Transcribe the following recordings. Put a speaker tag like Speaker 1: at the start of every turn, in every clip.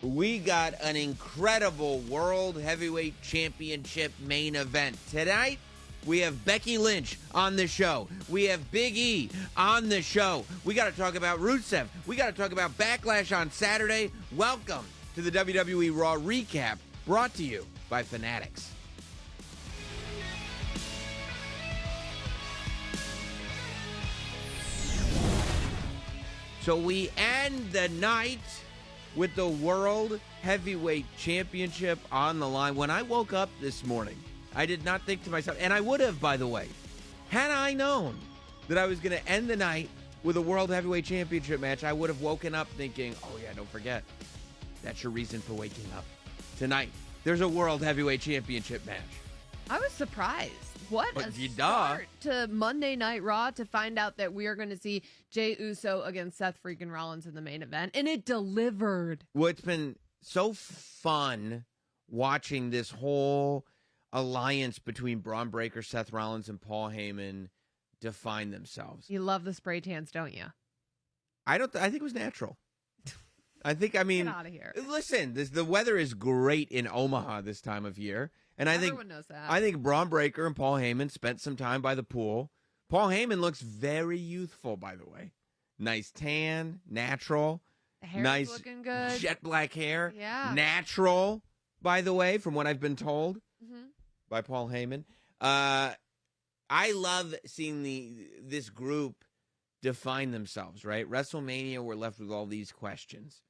Speaker 1: We got an incredible World Heavyweight Championship main event. Tonight, we have Becky Lynch on the show. We have Big E on the show. We got to talk about Rusev. We got to talk about Backlash on Saturday. Welcome to the WWE Raw Recap, brought to you by Fanatics. So we end the night with the World Heavyweight Championship on the line. When I woke up this morning, I did not think to myself, and I would have, by the way, had I known that I was going to end the night with a World Heavyweight Championship match, I would have woken up thinking, oh yeah, don't forget, that's your reason for waking up. Tonight, there's a World Heavyweight Championship match.
Speaker 2: I was surprised. What
Speaker 1: But
Speaker 2: a start to Monday Night Raw to find out that we are going to see Jey Uso against Seth freaking Rollins in the main event. And it delivered.
Speaker 1: Well, it's been so fun watching this whole alliance between Braun Breaker, Seth Rollins, and Paul Heyman define themselves.
Speaker 2: You love the spray tans, don't you?
Speaker 1: I think it was natural. Get
Speaker 2: out of here.
Speaker 1: Listen, the weather is great in Omaha this time of year. And
Speaker 2: Everyone knows that.
Speaker 1: I think Braun Breaker and Paul Heyman spent some time by the pool. Paul Heyman looks very youthful, by the way. Nice tan, natural.
Speaker 2: The hair's
Speaker 1: nice
Speaker 2: looking good.
Speaker 1: Jet black hair.
Speaker 2: Yeah.
Speaker 1: Natural, by the way, from what I've been told by Paul Heyman. I love seeing this group define themselves, right? WrestleMania, we're left with all these questions.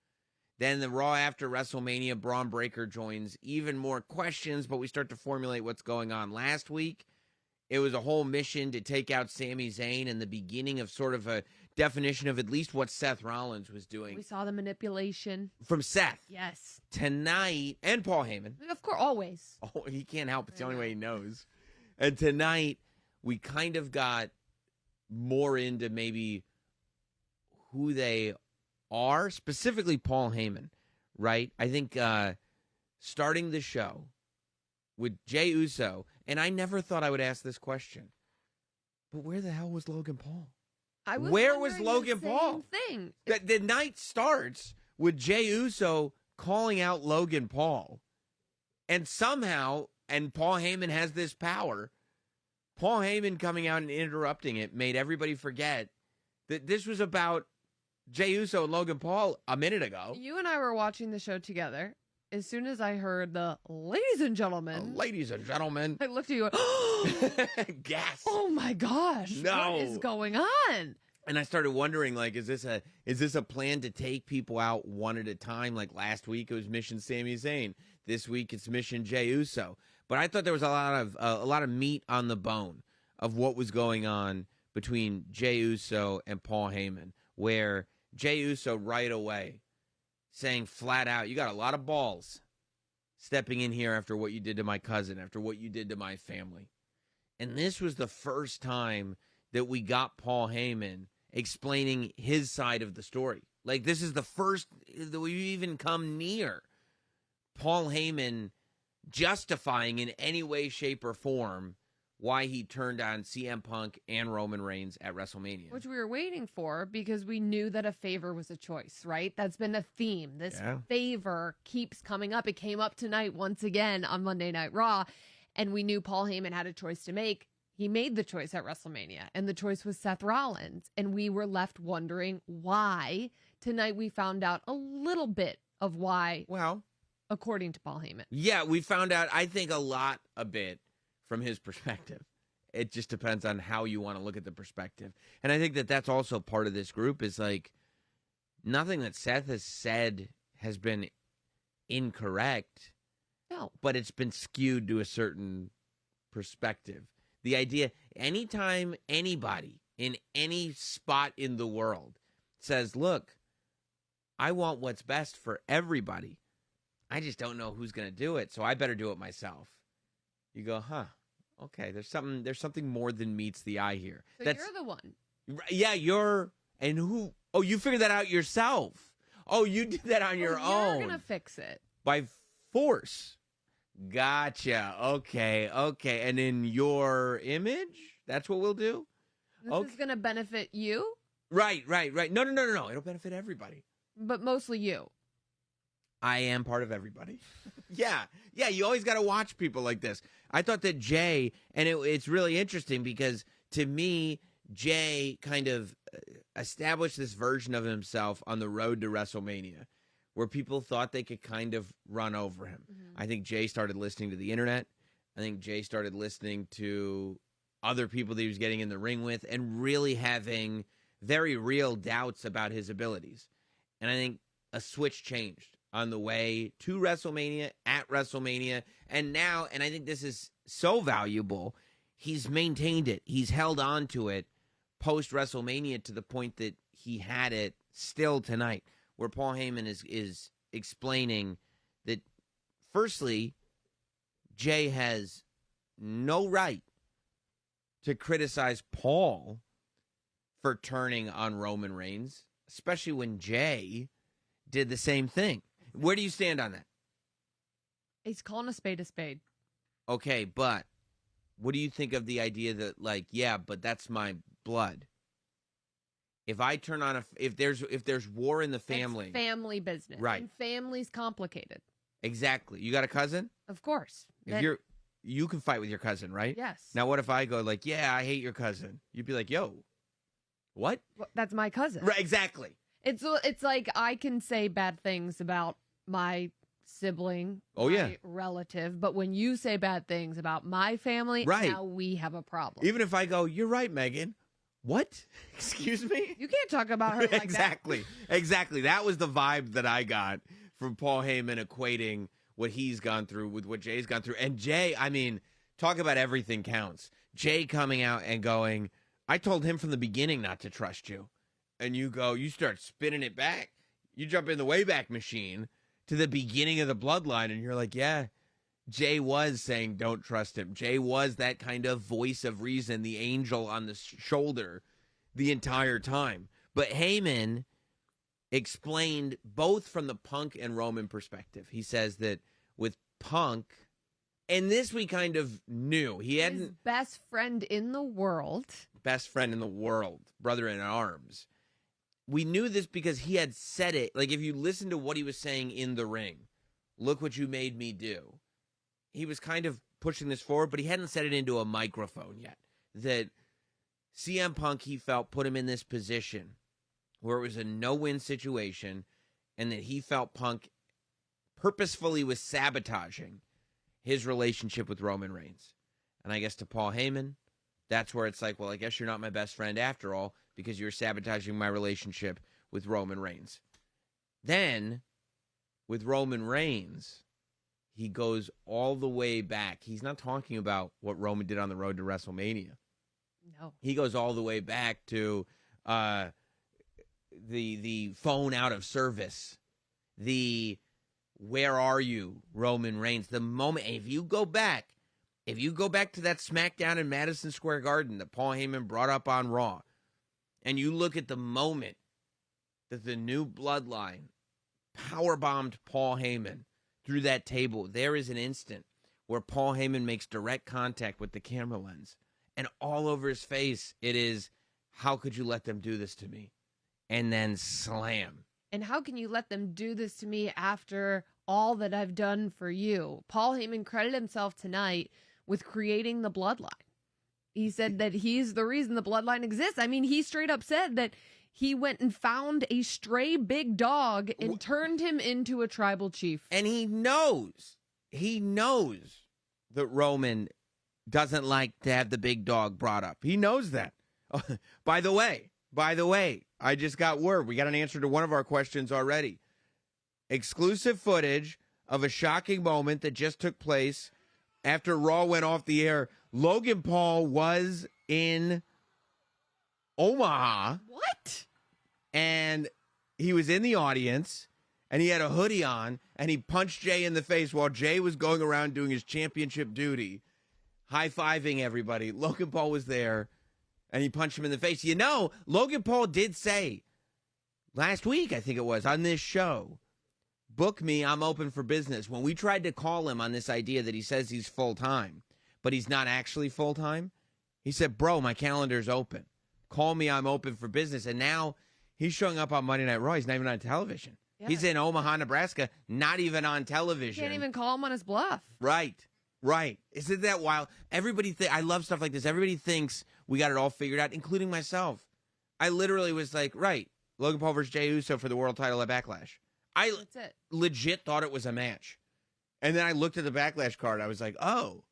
Speaker 1: Then the Raw after WrestleMania, Braun Breaker joins, even more questions, but we start to formulate what's going on. Last week, it was a whole mission to take out Sami Zayn and the beginning of sort of a definition of at least what Seth Rollins was doing.
Speaker 2: We saw the manipulation.
Speaker 1: From Seth.
Speaker 2: Yes.
Speaker 1: Tonight, and Paul Heyman.
Speaker 2: Of course, always.
Speaker 1: Oh, he can't help. It's the only way he knows. And tonight, we kind of got more into maybe who they are, specifically Paul Heyman, right? I think starting the show with Jey Uso, and I never thought I would ask this question, but where the hell was Logan Paul? Where was Logan Paul?
Speaker 2: Thing.
Speaker 1: The night starts with Jey Uso calling out Logan Paul, and somehow, and Paul Heyman has this power, Paul Heyman coming out and interrupting it made everybody forget that this was about Jey Uso and Logan Paul a minute ago.
Speaker 2: You and I were watching the show together. As soon as I heard the ladies and gentlemen.
Speaker 1: I
Speaker 2: looked at you and
Speaker 1: gasp.
Speaker 2: Oh my gosh.
Speaker 1: No.
Speaker 2: What is going on?
Speaker 1: And I started wondering, like, is this a plan to take people out one at a time? Like last week it was Mission Sami Zayn. This week it's Mission Jey Uso. But I thought there was a lot of meat on the bone of what was going on between Jey Uso and Paul Heyman, where Jey Uso right away saying flat out, you got a lot of balls stepping in here after what you did to my cousin, after what you did to my family. And this was the first time that we got Paul Heyman explaining his side of the story. Like, this is the first that we've even come near Paul Heyman justifying in any way, shape, or form why he turned on CM Punk and Roman Reigns at WrestleMania.
Speaker 2: Which we were waiting for because we knew that a favor was a choice, right? That's been a theme. This favor keeps coming up. It came up tonight once again on Monday Night Raw, and we knew Paul Heyman had a choice to make. He made the choice at WrestleMania, and the choice was Seth Rollins. And we were left wondering why. Tonight we found out a little bit of why,
Speaker 1: well,
Speaker 2: according to Paul Heyman.
Speaker 1: Yeah, we found out, I think, a bit from his perspective. It just depends on how you want to look at the perspective. And I think that that's also part of this group is like nothing that Seth has said has been incorrect.
Speaker 2: No.
Speaker 1: But it's been skewed to a certain perspective. The idea, anytime anybody in any spot in the world says, look, I want what's best for everybody. I just don't know who's going to do it, so I better do it myself. You go, huh? Okay, there's something more than meets the eye here.
Speaker 2: So you're the one.
Speaker 1: Yeah, and who? Oh, you figured that out yourself. Oh, you did that on your own.
Speaker 2: You're going to fix it.
Speaker 1: By force. Gotcha. Okay. And in your image, that's what we'll do?
Speaker 2: This is going to benefit you?
Speaker 1: Right. No. It'll benefit everybody.
Speaker 2: But mostly you.
Speaker 1: I am part of everybody. Yeah. You always got to watch people like this. I thought that Jay, and it's really interesting because to me, Jay kind of established this version of himself on the road to WrestleMania where people thought they could kind of run over him. I think Jay started listening to the internet. I think Jay started listening to other people that he was getting in the ring with and really having very real doubts about his abilities. And I think a switch changed on the way to WrestleMania, at WrestleMania, and now, and I think this is so valuable, he's maintained it. He's held on to it post-WrestleMania to the point that he had it still tonight, where Paul Heyman is explaining that, firstly, Jay has no right to criticize Paul for turning on Roman Reigns, especially when Jay did the same thing. Where do you stand on that?
Speaker 2: He's calling a spade a spade.
Speaker 1: Okay, but what do you think of the idea that, like, yeah, but that's my blood? If I turn on if there's war in the family,
Speaker 2: it's family business,
Speaker 1: right?
Speaker 2: And family's complicated.
Speaker 1: Exactly. You got a cousin?
Speaker 2: Of course.
Speaker 1: If you can fight with your cousin, right?
Speaker 2: Yes.
Speaker 1: Now, what if I go like, yeah, I hate your cousin? You'd be like, yo, what?
Speaker 2: Well, that's my cousin.
Speaker 1: Right. Exactly.
Speaker 2: It's like I can say bad things about my sibling, my relative, but when you say bad things about my family,
Speaker 1: right,
Speaker 2: now we have a problem.
Speaker 1: Even if I go, you're right, Megan. What? Excuse me?
Speaker 2: You can't talk about her like
Speaker 1: exactly.
Speaker 2: that.
Speaker 1: Exactly. That was the vibe that I got from Paul Heyman equating what he's gone through with what Jay's gone through. And Jay, I mean, talk about everything counts. Jay coming out and going, I told him from the beginning not to trust you. And you start spinning it back. You jump in the Wayback Machine to the beginning of the bloodline, and you're like, yeah, Jay was saying don't trust him. Jay was that kind of voice of reason, the angel on the shoulder the entire time. But Heyman explained both from the Punk and Roman perspective. He says that with Punk, and this we kind of knew. His
Speaker 2: best friend in the world.
Speaker 1: Best friend in the world. Brother in arms. We knew this because he had said it. Like, if you listen to what he was saying in the ring, look what you made me do. He was kind of pushing this forward, but he hadn't said it into a microphone yet. That CM Punk, he felt, put him in this position where it was a no-win situation, and that he felt Punk purposefully was sabotaging his relationship with Roman Reigns. And I guess to Paul Heyman, that's where it's like, well, I guess you're not my best friend after all, because you're sabotaging my relationship with Roman Reigns. Then, with Roman Reigns, he goes all the way back. He's not talking about what Roman did on the road to WrestleMania.
Speaker 2: No.
Speaker 1: He goes all the way back to the phone out of service, the where are you, Roman Reigns, the moment. If you go back to that SmackDown in Madison Square Garden that Paul Heyman brought up on Raw, and you look at the moment that the new bloodline powerbombed Paul Heyman through that table, there is an instant where Paul Heyman makes direct contact with the camera lens, and all over his face it is, how could you let them do this to me? And then slam.
Speaker 2: And how can you let them do this to me after all that I've done for you? Paul Heyman credited himself tonight with creating the bloodline. He said that he's the reason the bloodline exists. I mean, he straight up said that he went and found a stray big dog and turned him into a tribal chief.
Speaker 1: And he knows that Roman doesn't like to have the big dog brought up. He knows that. By the way, I just got word. We got an answer to one of our questions already. Exclusive footage of a shocking moment that just took place after Raw went off the air. Logan Paul was in Omaha.
Speaker 2: What?
Speaker 1: And he was in the audience, and he had a hoodie on, and he punched Jay in the face while Jay was going around doing his championship duty, high-fiving everybody. Logan Paul was there, and he punched him in the face. You know, Logan Paul did say last week, I think it was, on this show, book me, I'm open for business. When we tried to call him on this idea that he says he's full-time, but he's not actually full-time, he said, bro, my calendar's open. Call me, I'm open for business. And now he's showing up on Monday Night Raw. He's not even on television.
Speaker 2: Yeah.
Speaker 1: He's in Omaha, Nebraska, not even on
Speaker 2: You
Speaker 1: television.
Speaker 2: can't even call him on his bluff.
Speaker 1: Right. Isn't that wild? I love stuff like this. Everybody thinks we got it all figured out, including myself. I literally was like, right, Logan Paul versus Jey Uso for the world title at Backlash. I
Speaker 2: That's it.
Speaker 1: legit thought it was a match. And then I looked at the Backlash card. I was like, oh,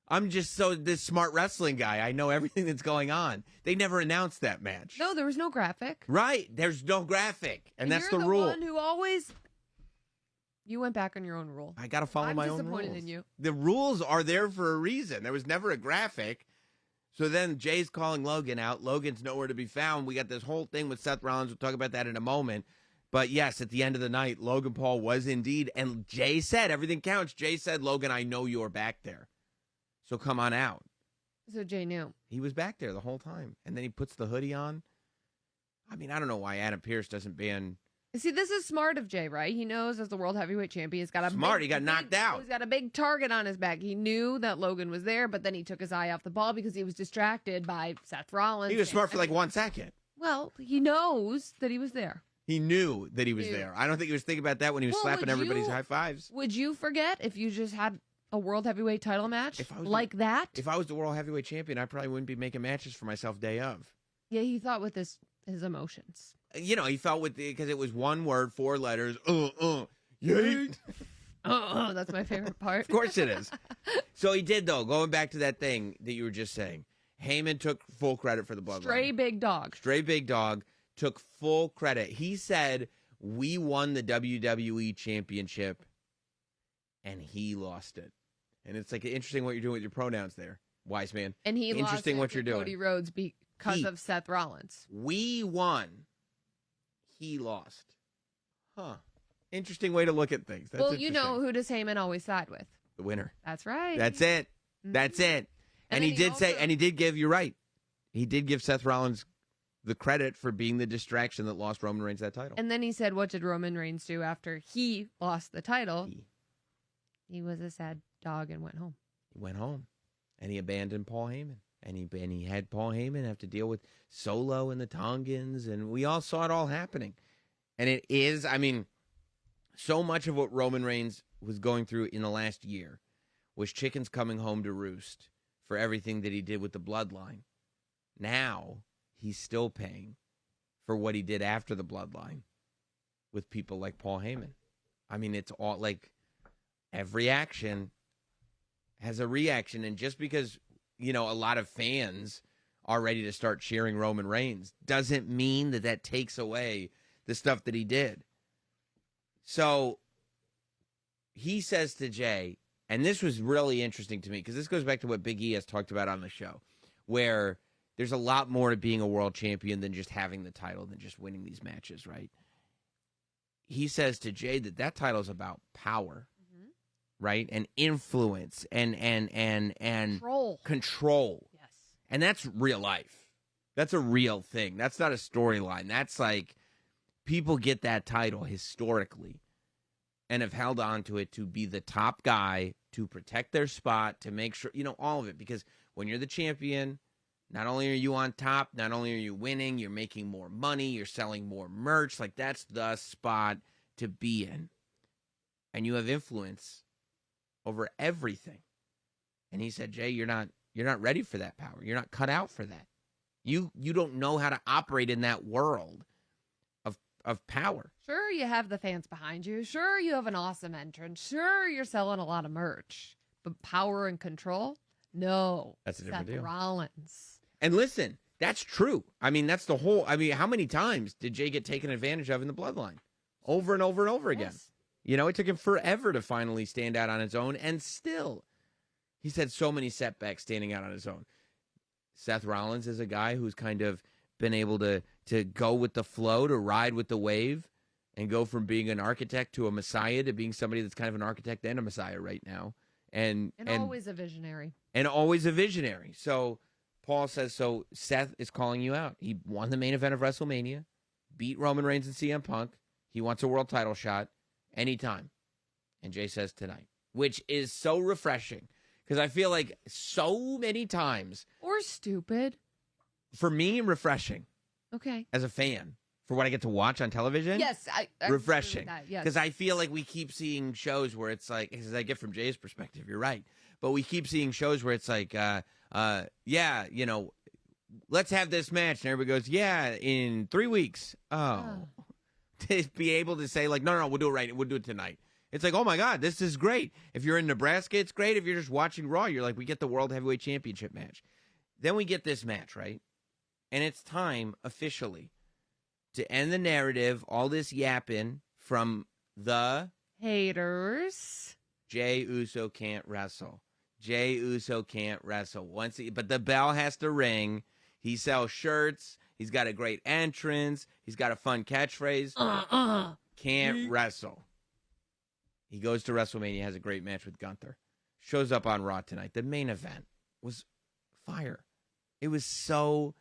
Speaker 1: I'm just this smart wrestling guy. I know everything that's going on. They never announced that match.
Speaker 2: No, there was no graphic.
Speaker 1: Right. There's no graphic. And that's
Speaker 2: you're
Speaker 1: the rule.
Speaker 2: One who always. You went back on your own rule.
Speaker 1: I got to follow my own rules.
Speaker 2: I'm disappointed in you.
Speaker 1: The rules are there for a reason. There was never a graphic. So then Jay's calling Logan out. Logan's nowhere to be found. We got this whole thing with Seth Rollins. We'll talk about that in a moment. But yes, at the end of the night, Logan Paul was indeed. And Jay said, everything counts. Jay said, Logan, I know you're back there. So come on out.
Speaker 2: So Jay knew.
Speaker 1: He was back there the whole time. And then he puts the hoodie on. I mean, I don't know why Adam Pearce doesn't ban.
Speaker 2: See, this is smart of Jay, right? He knows as the world heavyweight champion, he's got a
Speaker 1: smart. He got knocked out.
Speaker 2: He's got a big target on his back. He knew that Logan was there, but then he took his eye off the ball because he was distracted by Seth Rollins.
Speaker 1: He was smart for like 1 second.
Speaker 2: Well, he knows that he was there.
Speaker 1: He knew that he was there. I don't think he was thinking about that when he was slapping everybody's high fives.
Speaker 2: Would you forget if you just had a world heavyweight title match like that?
Speaker 1: If I was the world heavyweight champion, I probably wouldn't be making matches for myself day of.
Speaker 2: Yeah, he thought with his emotions.
Speaker 1: You know, he felt because it was one word, 4 letters. Yeet.
Speaker 2: That's my favorite part.
Speaker 1: Of course it is. So he did, though. Going back to that thing that you were just saying, Heyman took full credit for the bloodline.
Speaker 2: Stray big dog
Speaker 1: took full credit. He said, we won the WWE championship, and he lost it. And it's like interesting what you're doing with your pronouns there, wise man.
Speaker 2: And he
Speaker 1: interesting
Speaker 2: lost
Speaker 1: what you're doing.
Speaker 2: Cody Rhodes because of Seth Rollins.
Speaker 1: We won. He lost. Huh. Interesting way to look at things. That's
Speaker 2: you know, who does Heyman always side with?
Speaker 1: The winner.
Speaker 2: That's right.
Speaker 1: That's it.
Speaker 2: Mm-hmm.
Speaker 1: That's it. And he did say, and he did give, you're right. He did give Seth Rollins the credit for being the distraction that lost Roman Reigns that title.
Speaker 2: And then he said, what did Roman Reigns do after he lost the title? He was a sad dog and went home.
Speaker 1: He went home. And he abandoned Paul Heyman. And he had Paul Heyman have to deal with Solo and the Tongans. And we all saw it all happening. And it is, I mean, so much of what Roman Reigns was going through in the last year was chickens coming home to roost for everything that he did with the bloodline. Now he's still paying for what he did after the bloodline with people like Paul Heyman. I mean, it's all like every action has a reaction. And just because, you know, a lot of fans are ready to start cheering Roman Reigns doesn't mean that takes away the stuff that he did. So he says to Jay, and this was really interesting to me because this goes back to what Big E has talked about on the show, where there's a lot more to being a world champion than just having the title, than just winning these matches, right? He says to Jay that title is about power, right? And influence and control.
Speaker 2: Yes.
Speaker 1: And that's real life. That's a real thing. That's not a storyline. That's like people get that title historically and have held on to it to be the top guy, to protect their spot, to make sure, you know, all of it. Because when you're the champion, not only are you on top, not only are you winning, you're making more money, you're selling more merch. Like, that's the spot to be in. And you have influence over everything. And he said, Jay, you're not ready for that power. You're not cut out for that. You don't know how to operate in that world of power.
Speaker 2: Sure, you have the fans behind you. Sure, you have an awesome entrance. Sure, you're selling a lot of merch. But power and control? No.
Speaker 1: That's a different deal.
Speaker 2: Seth Rollins.
Speaker 1: And listen, that's true. I mean, that's the whole, I mean, how many times did Jay get taken advantage of in the bloodline? Over and over and over again.
Speaker 2: Yes.
Speaker 1: You know, it took him forever to finally stand out on his own, and still, he's had so many setbacks standing out on his own. Seth Rollins is a guy who's kind of been able to go with the flow, to ride with the wave, and go from being an architect to a messiah to being somebody that's kind of an architect and a messiah right now. And
Speaker 2: always a visionary.
Speaker 1: And always a visionary. So Paul says, so Seth is calling you out. He won the main event of WrestleMania, beat Roman Reigns and CM Punk. He wants a world title shot anytime. And Jay says tonight, which is so refreshing because I feel like so many times.
Speaker 2: Or stupid.
Speaker 1: For me, refreshing.
Speaker 2: Okay.
Speaker 1: As a fan. for what I get to watch on television.
Speaker 2: Yes, I
Speaker 1: refreshing.
Speaker 2: Yes,
Speaker 1: Because I feel like we keep seeing shows where it's like, as I get from Jay's perspective, you're right, but we keep seeing shows where it's like, yeah, you know, let's have this match, and everybody goes, yeah, in 3 weeks. Oh. To be able to say like, no, we'll do it right. We'll do it tonight. It's like, oh my God, this is great. If you're in Nebraska, it's great. If you're just watching Raw, you're like, we get the World Heavyweight Championship match. Then we get this match, right? And it's time officially to end the narrative, all this yapping from the
Speaker 2: haters.
Speaker 1: Jey Uso can't wrestle. Jey Uso can't wrestle. But the bell has to ring. He sells shirts. He's got a great entrance. He's got a fun catchphrase. Can't wrestle. He goes to WrestleMania, has a great match with Gunther. Shows up on Raw tonight. The main event was fire. It was so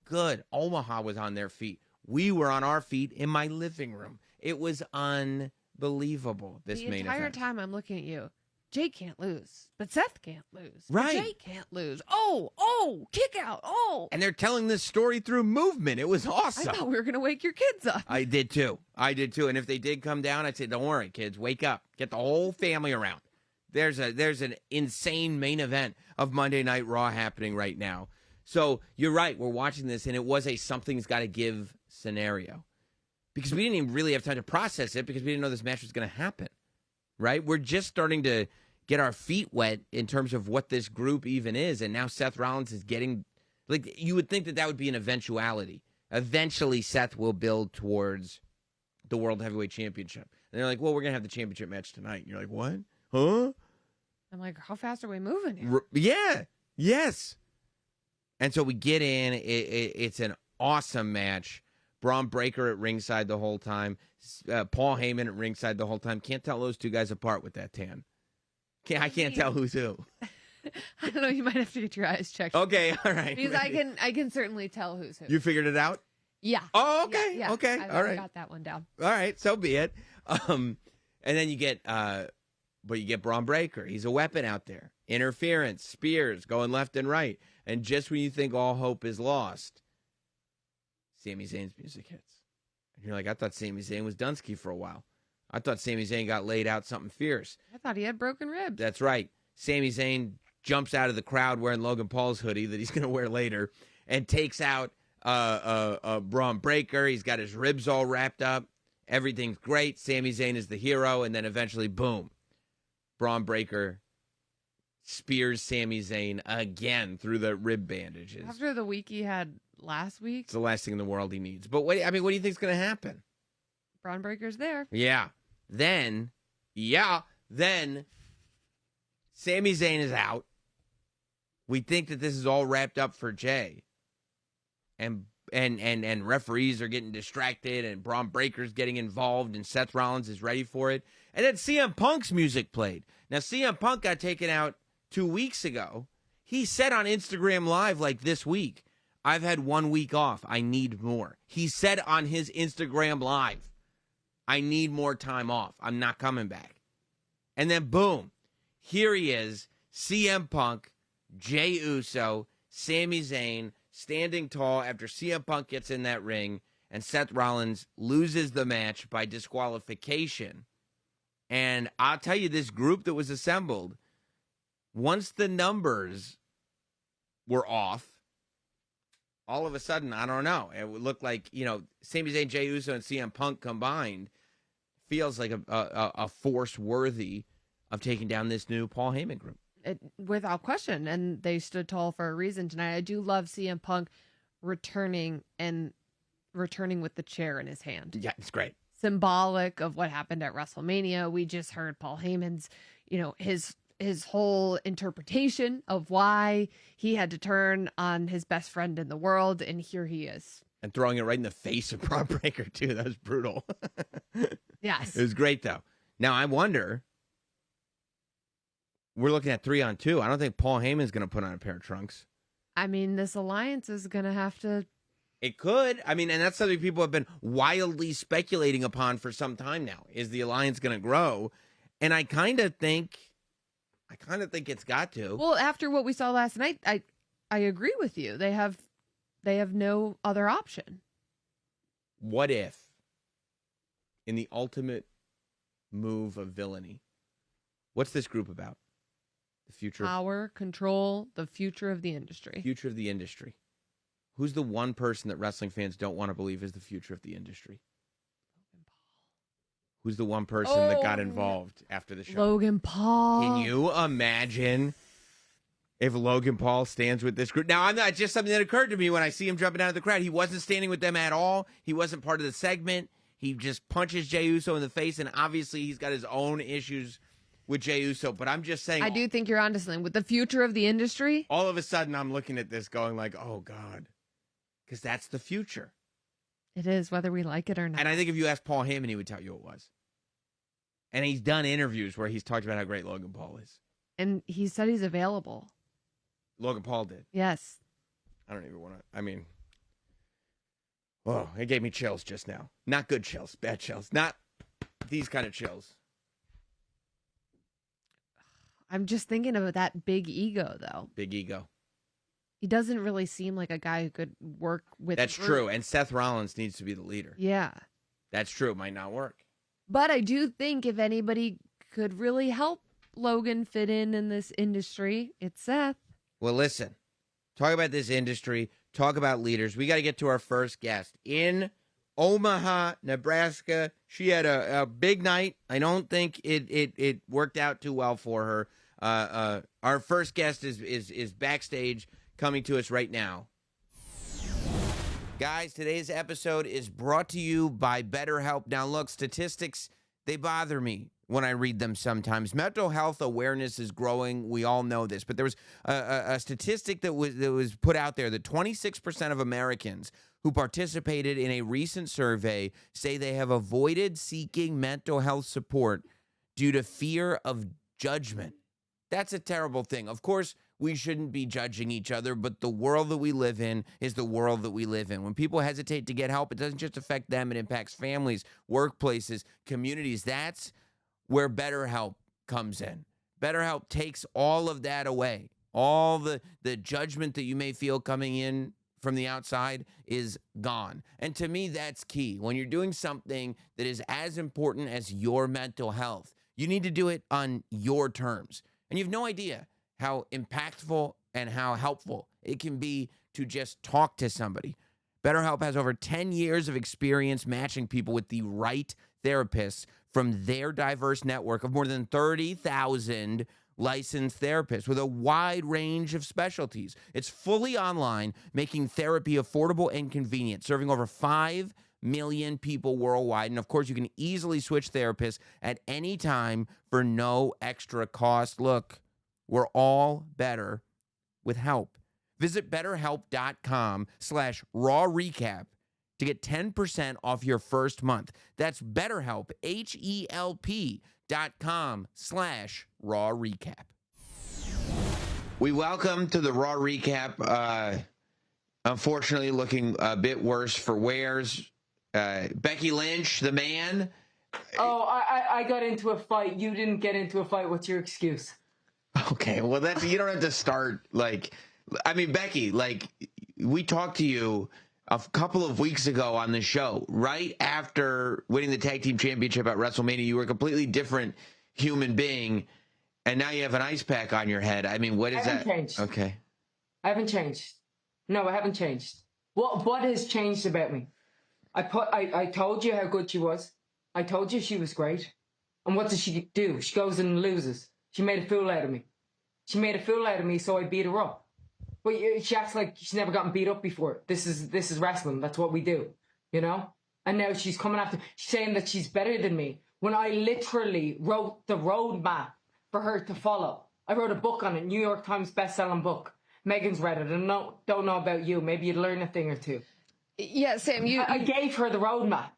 Speaker 1: good. Omaha was on their feet. We were on our feet in my living room. It was unbelievable, this main event.
Speaker 2: The entire time I'm looking at you. Jay can't lose, but Seth can't lose.
Speaker 1: Right.
Speaker 2: Jay can't lose. Oh, kick out. Oh.
Speaker 1: And they're telling this story through movement. It was awesome.
Speaker 2: I thought we were going to wake your kids up.
Speaker 1: I did too. And if they did come down, I'd say, don't worry, kids, wake up. Get the whole family around. There's an insane main event of Monday Night Raw happening right now. So you're right. We're watching this, and it was a something's got to give scenario. Because we didn't even really have time to process it because we didn't know this match was going to happen. Right? We're just starting to get our feet wet in terms of what this group even is. And now Seth Rollins is getting, like, you would think that would be an eventuality. Eventually, Seth will build towards the World Heavyweight Championship. And they're like, well, we're going to have the championship match tonight. And you're like, what? Huh?
Speaker 2: I'm like, how fast are we moving here?
Speaker 1: Yeah. Yes. And so we get in. It's an awesome match. Braun Breaker at ringside the whole time. Paul Heyman at ringside the whole time. Can't tell those two guys apart with that tan. I can't tell who's who.
Speaker 2: I don't know. You might have to get your eyes checked.
Speaker 1: Okay, all right.
Speaker 2: Because I can certainly tell who's who.
Speaker 1: You figured it out?
Speaker 2: Yeah.
Speaker 1: Oh, okay.
Speaker 2: Yeah.
Speaker 1: Okay. All right.
Speaker 2: I got that one down.
Speaker 1: All right. So be it. And then you get, Braun Breaker. He's a weapon out there. Interference, spears, going left and right. And just when you think all hope is lost, Sami Zayn's music hits. And you're like, I thought Sami Zayn was Dunsky for a while. I thought Sami Zayn got laid out something fierce.
Speaker 2: I thought he had broken ribs.
Speaker 1: That's right. Sami Zayn jumps out of the crowd wearing Logan Paul's hoodie that he's going to wear later and takes out Braun Breaker. He's got his ribs all wrapped up. Everything's great. Sami Zayn is the hero. And then eventually, boom, Braun Breaker spears Sami Zayn again through the rib bandages.
Speaker 2: After the week he had last week.
Speaker 1: It's the last thing in the world he needs. But what do you think is going to happen?
Speaker 2: Braun Breaker's there.
Speaker 1: Yeah. Then Sami Zayn is out. We think that this is all wrapped up for Jay. And referees are getting distracted and Braun Breaker's getting involved and Seth Rollins is ready for it. And then CM Punk's music played. Now, CM Punk got taken out 2 weeks ago. He said on Instagram Live like this week, I've had 1 week off. I need more. He said on his Instagram Live, I need more time off. I'm not coming back. And then boom, here he is, CM Punk, Jey Uso, Sami Zayn, standing tall after CM Punk gets in that ring and Seth Rollins loses the match by disqualification. And I'll tell you, this group that was assembled, once the numbers were off, all of a sudden, I don't know, it would look like, Sami Zayn, Jey Uso, and CM Punk combined feels like a force worthy of taking down this new Paul Heyman group.
Speaker 2: Without question, and they stood tall for a reason tonight. I do love CM Punk returning with the chair in his hand.
Speaker 1: Yeah, it's great.
Speaker 2: Symbolic of what happened at WrestleMania. We just heard Paul Heyman's, his whole interpretation of why he had to turn on his best friend in the world, and here he is.
Speaker 1: And throwing it right in the face of Braun Breaker, too. That was brutal.
Speaker 2: Yes.
Speaker 1: It was great, though. Now, I wonder, we're looking at 3-on-2. I don't think Paul Heyman's going to put on a pair of trunks.
Speaker 2: I mean, this alliance is going to have to...
Speaker 1: It could. I mean, and that's something people have been wildly speculating upon for some time now. Is the alliance going to grow? And I kind of think it's got to.
Speaker 2: Well, after what we saw last night, I agree with you. They have no other option.
Speaker 1: What if, in the ultimate move of villainy, what's this group about? The future
Speaker 2: Power, control, the future of the industry.
Speaker 1: Future of the industry. Who's the one person that wrestling fans don't want to believe is the future of the industry?
Speaker 2: Logan Paul.
Speaker 1: Who's the one person that got involved after the show?
Speaker 2: Logan Paul.
Speaker 1: Can you imagine if Logan Paul stands with this group? Now, I'm not just something that occurred to me when I see him jumping out of the crowd. He wasn't standing with them at all. He wasn't part of the segment. He just punches Jey Uso in the face, and obviously he's got his own issues with Jey Uso. But I'm just saying,
Speaker 2: I do think you're onto something with the future of the industry.
Speaker 1: all of a sudden I'm looking at this going like, oh, God, because that's the future.
Speaker 2: It is, whether we like it or not.
Speaker 1: And I think if you asked Paul Heyman, he would tell you it was. And he's done interviews where he's talked about how great Logan Paul is.
Speaker 2: And he said he's available.
Speaker 1: Logan Paul did.
Speaker 2: Yes.
Speaker 1: I don't even want to. I mean, oh, it gave me chills just now. Not good chills, bad chills. Not these kind of chills.
Speaker 2: I'm just thinking of that big ego, though.
Speaker 1: Big ego.
Speaker 2: He doesn't really seem like a guy who could work with.
Speaker 1: That's true. And Seth Rollins needs to be the leader.
Speaker 2: Yeah.
Speaker 1: That's true. It might not work.
Speaker 2: But I do think if anybody could really help Logan fit in this industry, it's Seth.
Speaker 1: Well, listen. Talk about this industry. Talk about leaders. We got to get to our first guest. In Omaha, Nebraska, she had a big night. I don't think it worked out too well for her. Our first guest is backstage, coming to us right now. Guys, today's episode is brought to you by BetterHelp. Now, look, statistics, they bother me when I read them sometimes. Mental health awareness is growing. We all know this. But there was a statistic that was put out there that 26% of Americans who participated in a recent survey say they have avoided seeking mental health support due to fear of judgment. That's a terrible thing. Of course, we shouldn't be judging each other, but the world that we live in is the world that we live in. When people hesitate to get help, it doesn't just affect them. It impacts families, workplaces, communities. That's where BetterHelp comes in. BetterHelp takes all of that away. All the judgment that you may feel coming in from the outside is gone. And to me, that's key. When you're doing something that is as important as your mental health, you need to do it on your terms. And you have no idea how impactful and how helpful it can be to just talk to somebody. BetterHelp has over 10 years of experience matching people with the right therapists from their diverse network of more than 30,000 licensed therapists with a wide range of specialties. It's fully online, making therapy affordable and convenient, serving over 5 million people worldwide. And of course, you can easily switch therapists at any time for no extra cost. Look, we're all better with help. Visit BetterHelp.com/raw recap to get 10% off your first month. That's BetterHelp, HELP.com/raw recap. We welcome to the Raw Recap, unfortunately looking a bit worse for wears, Becky Lynch, the man.
Speaker 3: Oh, I got into a fight. You didn't get into a fight. What's your excuse?
Speaker 1: Okay, well, that's, you don't have to start, like, I mean, Becky, like, we talked to you a couple of weeks ago on the show, right after winning the tag team championship at WrestleMania. You were a completely different human being, and now you have an ice pack on your head. I mean, what is that?
Speaker 3: I haven't changed.
Speaker 1: Okay.
Speaker 3: I haven't changed. No, I haven't changed. What has changed about me? I told you how good she was. I told you she was great. And what does she do? She goes and loses. She made a fool out of me. She made a fool out of me, so I beat her up. But she acts like she's never gotten beat up before. This is wrestling. That's what we do, you know? And now she's coming after, she's saying that she's better than me, when I literally wrote the roadmap for her to follow. I wrote a book on it, New York Times best-selling book. Megan's read it, and don't know about you. Maybe you'd learn a thing or two.
Speaker 2: Yeah, Sam,
Speaker 3: I gave her the roadmap.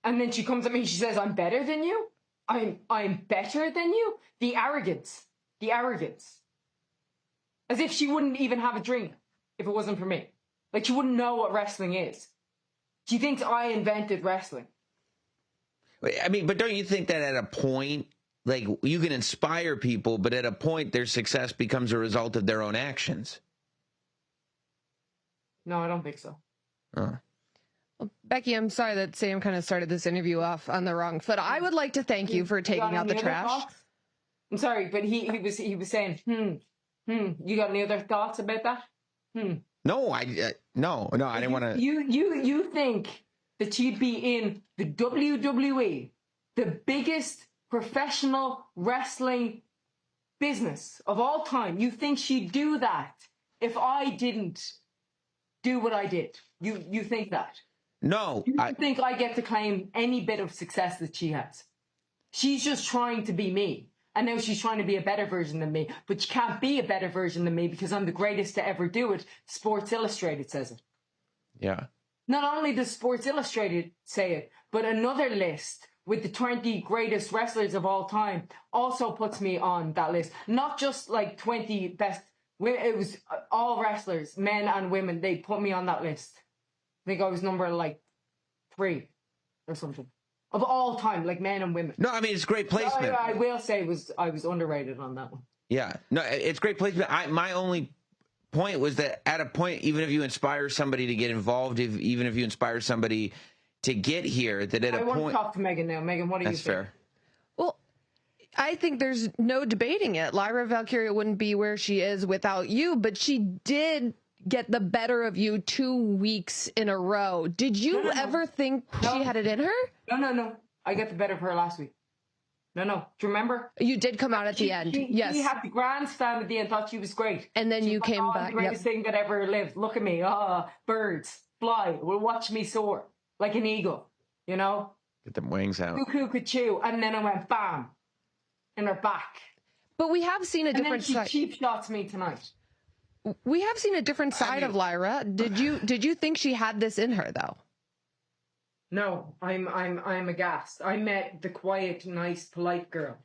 Speaker 3: And then she comes at me and she says, I'm better than you? I'm better than you? The arrogance. The arrogance. As if she wouldn't even have a drink if it wasn't for me. Like, she wouldn't know what wrestling is. She thinks I invented wrestling.
Speaker 1: I mean, but don't you think that at a point, like, you can inspire people, but at a point their success becomes a result of their own actions?
Speaker 3: No, I don't think so.
Speaker 2: Well, Becky, I'm sorry that Sam kind of started this interview off on the wrong foot. I would like to thank you for taking out the trash.
Speaker 3: I'm sorry, but he was saying, You got any other thoughts about that?
Speaker 1: No, I didn't want to.
Speaker 3: You think that she'd be in the WWE, the biggest professional wrestling business of all time? You think she'd do that if I didn't do what I did? You think that?
Speaker 1: No,
Speaker 3: You don't think I get to claim any bit of success that she has? She's just trying to be me. And now she's trying to be a better version than me. But she can't be a better version than me because I'm the greatest to ever do it. Sports Illustrated says it.
Speaker 1: Yeah.
Speaker 3: Not only does Sports Illustrated say it, but another list with the 20 greatest wrestlers of all time also puts me on that list. Not just like 20 best. It was all wrestlers, men and women. They put me on that list. I think I was number like 3 or something. Of all time, like men and women.
Speaker 1: No, I mean, it's great placement.
Speaker 3: I will say I was underrated on that one.
Speaker 1: Yeah. No, it's great placement. My only point was that at a point, even if you inspire somebody to get involved, even if you inspire somebody to get here, that at a point... I
Speaker 3: want to talk to Megan now. Megan, what do you think?
Speaker 1: That's fair.
Speaker 2: Well, I think there's no debating it. Lyra Valkyria wouldn't be where she is without you, but she did get the better of you 2 weeks in a row. Did you ever think she had it in her?
Speaker 3: No. I got the better of her last week. No. Do you remember?
Speaker 2: You did come out at the end. Yes.
Speaker 3: She had the grandstand at the end, thought she was great.
Speaker 2: And then you came back.
Speaker 3: The greatest thing that ever lived. Look at me. Birds fly. Will watch me soar like an eagle. You know?
Speaker 1: Get them wings out.
Speaker 3: Cuckoo. And then I went bam in her back.
Speaker 2: But we have seen a different side.
Speaker 3: And then she cheap shots me tonight.
Speaker 2: We have seen a different side of Lyra. Did you think she had this in her though?
Speaker 3: No, I'm aghast. I met the quiet, nice, polite girl.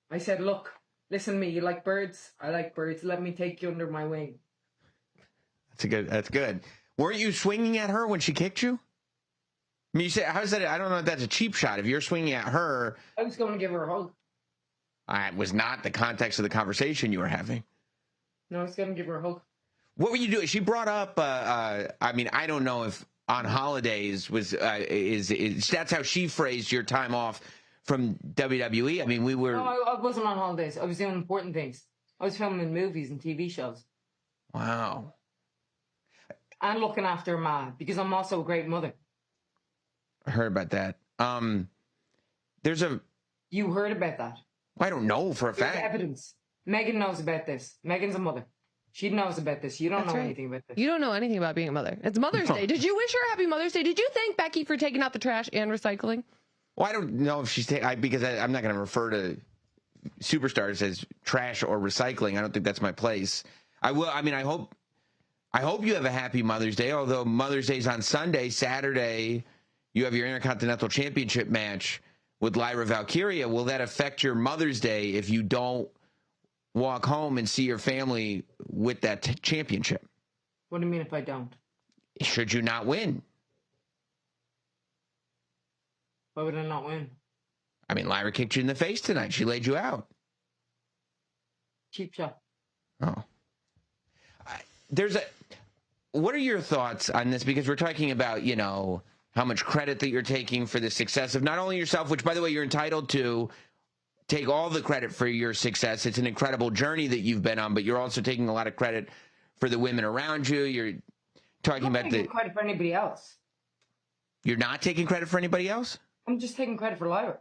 Speaker 3: I said, "Look, listen to me. You like birds? I like birds. Let me take you under my wing."
Speaker 1: That's good. Weren't you swinging at her when she kicked you? I mean, you said, how's that? I don't know if that's a cheap shot. If you're swinging at her,
Speaker 3: I was going to give her a hug.
Speaker 1: It was not the context of the conversation you were having.
Speaker 3: No, I was going to give her a hug.
Speaker 1: What were you doing? She brought up, I mean, I don't know if on holidays that's how she phrased your time off from WWE. I mean, we were...
Speaker 3: No, I wasn't on holidays. I was doing important things. I was filming movies and TV shows.
Speaker 1: Wow.
Speaker 3: And looking after Ma, because I'm also a great mother.
Speaker 1: I heard about that.
Speaker 3: You heard about that?
Speaker 1: I don't know for a fact.
Speaker 3: There's evidence. Megan knows about this. Megan's a mother. She knows about this. You don't know anything about this.
Speaker 2: You don't know anything about being a mother. It's Mother's Day. Did you wish her a happy Mother's Day? Did you thank Becky for taking out the trash and recycling?
Speaker 1: Well, I don't know if she's because I'm not going to refer to superstars as trash or recycling. I don't think that's my place. I will. I mean, I hope you have a happy Mother's Day. Although Mother's Day's on Sunday, Saturday, you have your Intercontinental Championship match with Lyra Valkyria. Will that affect your Mother's Day if you don't walk home and see your family with that championship?
Speaker 3: What do you mean if I don't?
Speaker 1: Should you not win?
Speaker 3: Why would I not win?
Speaker 1: I mean, Lyra kicked you in the face tonight. She laid you out.
Speaker 3: Cheap shot.
Speaker 1: Oh. What are your thoughts on this? Because we're talking about, how much credit that you're taking for the success of not only yourself, which, by the way, you're entitled to take all the credit for your success. It's an incredible journey that you've been on, but you're also taking a lot of credit for the women around you. You're talking about
Speaker 3: I'm not taking credit for anybody else.
Speaker 1: You're not taking credit for anybody else?
Speaker 3: I'm just taking credit for Lyra.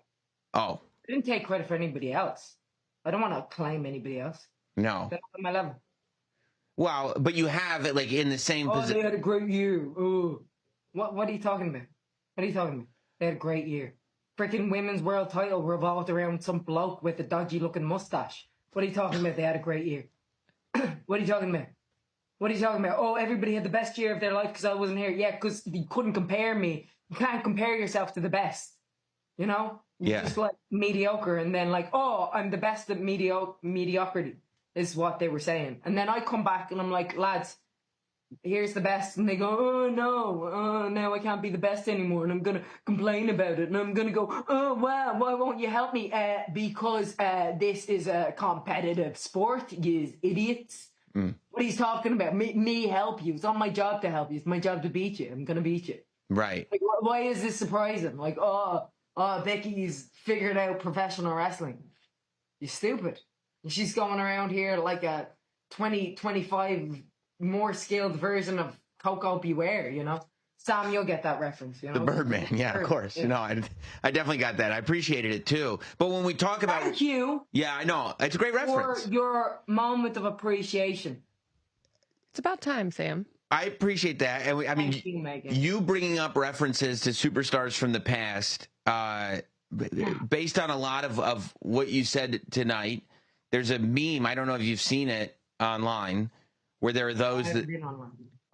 Speaker 1: Oh.
Speaker 3: I didn't take credit for anybody else. I don't want to claim anybody else.
Speaker 1: No.
Speaker 3: That's on my level.
Speaker 1: Well, but you have it like in the same position.
Speaker 3: They had a great year. Oh. What are you talking about? What are you talking about? They had a great year. Freaking women's world title revolved around some bloke with a dodgy looking mustache. What are you talking about? They had a great year. What are you talking about? What are you talking about? Oh, everybody had the best year of their life because I wasn't here. Yeah, because you couldn't compare me. You can't compare yourself to the best. You know? You're just like mediocre and then like, oh, I'm the best at mediocrity is what they were saying. And then I come back and I'm like, lads, here's the best. And they go, oh no, now I can't be the best anymore. And I'm going to complain about it. And I'm going to go, oh wow, why won't you help me? Because this is a competitive sport, you idiots. What are you talking about? Me help you. It's not my job to help you. It's my job to beat you. I'm going to beat you.
Speaker 1: Right.
Speaker 3: Like, why is this surprising? Like, oh, Becky's figured out professional wrestling. You're stupid. And she's going around here like a 25 more skilled version of Coco Beware, you know? Sam, you'll get that reference, you know?
Speaker 1: The Birdman. Yeah, of course.
Speaker 3: Yeah.
Speaker 1: No, I definitely got that. I appreciated it too. But when we talk about,
Speaker 3: Thank you
Speaker 1: yeah, I know it's a great
Speaker 3: for
Speaker 1: reference.
Speaker 3: your moment of appreciation.
Speaker 2: It's about time, Sam.
Speaker 1: I appreciate that. And I mean,
Speaker 3: Thank you, Megan.
Speaker 1: you bringing up references to superstars from the past, based on a lot of what you said tonight. There's a meme. I don't know if you've seen it online, where there are those that.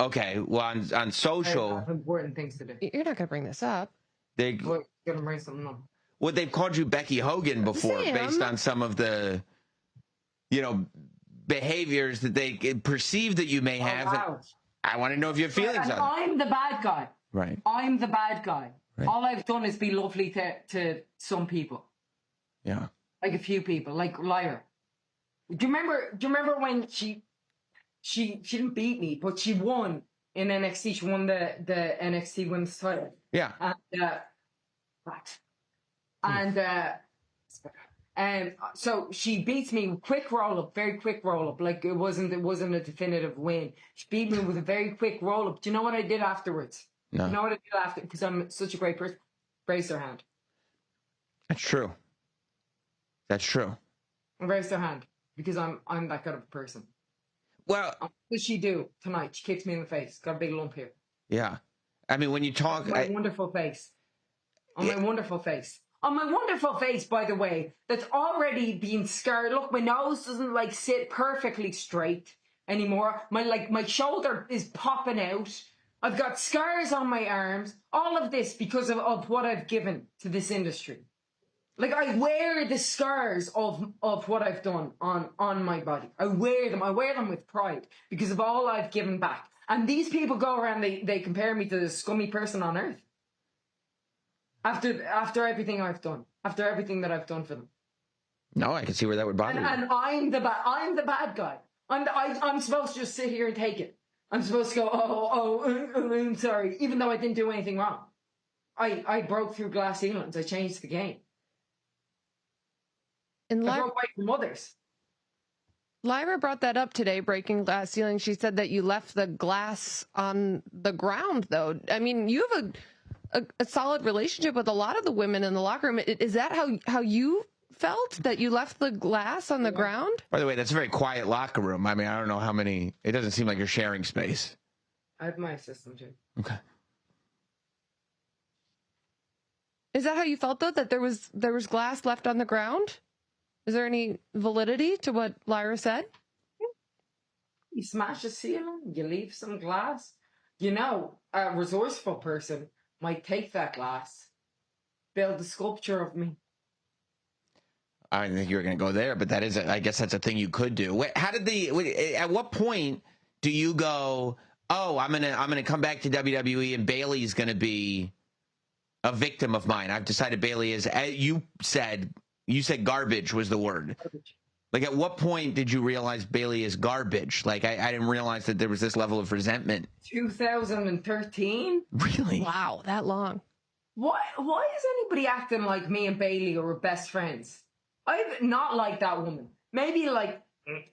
Speaker 1: Okay, well, on social,
Speaker 3: I have important things to do.
Speaker 2: You're not going to bring this up.
Speaker 1: they
Speaker 3: We're gonna bring something up.
Speaker 1: what they've called you Becky Hogan before,
Speaker 2: Sam.
Speaker 1: based on some of the, behaviors that they perceive that you may have.
Speaker 3: Oh, wow.
Speaker 1: I want to know if you have feelings
Speaker 3: And
Speaker 1: on it.
Speaker 3: I'm the bad guy.
Speaker 1: Right.
Speaker 3: I'm the bad guy.
Speaker 1: Right.
Speaker 3: All I've done is be lovely to some people,
Speaker 1: Yeah.
Speaker 3: like a few people, like Lyra. Do you remember when she didn't beat me, but she won in NXT. She won the NXT Women's title.
Speaker 1: Yeah.
Speaker 3: And so she beats me with quick roll up, very quick roll up. Like it wasn't a definitive win. She beat me with a very quick roll up. Do you know what I did afterwards?
Speaker 1: No.
Speaker 3: You know what I did after? Because I'm such a great person. Raise her hand.
Speaker 1: That's true. That's true.
Speaker 3: Raise her hand because I'm that kind of a person.
Speaker 1: Well,
Speaker 3: What does she do tonight? She kicks me in the face. Got a big lump here.
Speaker 1: yeah. I mean, when you talk,
Speaker 3: My wonderful face. On my wonderful face. On my wonderful face, by the way, that's already been scarred. Look, my nose doesn't like sit perfectly straight anymore. My shoulder is popping out. I've got scars on my arms. All of this because of what I've given to this industry. Like I wear the scars of what I've done on my body. I wear them. I wear them with pride because of all I've given back. And these people go around, they compare me to the scummy person on earth. After everything I've done, after everything that I've done for them,
Speaker 1: no, I can see where that would bother you.
Speaker 3: and I'm the bad guy. I'm supposed to just sit here and take it. I'm supposed to go, I'm sorry, even though I didn't do anything wrong. I broke through glass ceilings. I changed the game.
Speaker 2: And
Speaker 3: I broke away from others.
Speaker 2: Lyra brought that up today, breaking glass ceiling. She said that you left the glass on the ground, though. I mean, you have a solid relationship with a lot of the women in the locker room. Is that how you felt, that you left the glass on the ground?
Speaker 1: By the way, that's a very quiet locker room. I mean, I don't know how many. It doesn't seem like you're sharing space.
Speaker 3: I have my assistant too.
Speaker 1: Okay.
Speaker 2: Is that how you felt, though, that there was glass left on the ground? Is there any validity to what Lyra said?
Speaker 3: You smash a ceiling, you leave some glass. You know, a resourceful person might take that glass, build a sculpture of me.
Speaker 1: I didn't think you were going to go there, but that is, I guess that's a thing you could do. Wait, at what point do you go, oh, I'm gonna come back to WWE and Bayley's going to be a victim of mine? I've decided Bayley is, you said garbage was the word.
Speaker 3: Garbage.
Speaker 1: Like, at what point did you realize Bayley is garbage? Like, I didn't realize that there was this level of resentment.
Speaker 3: 2013?
Speaker 1: Really?
Speaker 2: Wow, that long.
Speaker 3: Why is anybody acting like me and Bayley are best friends? I've not liked that woman. Maybe like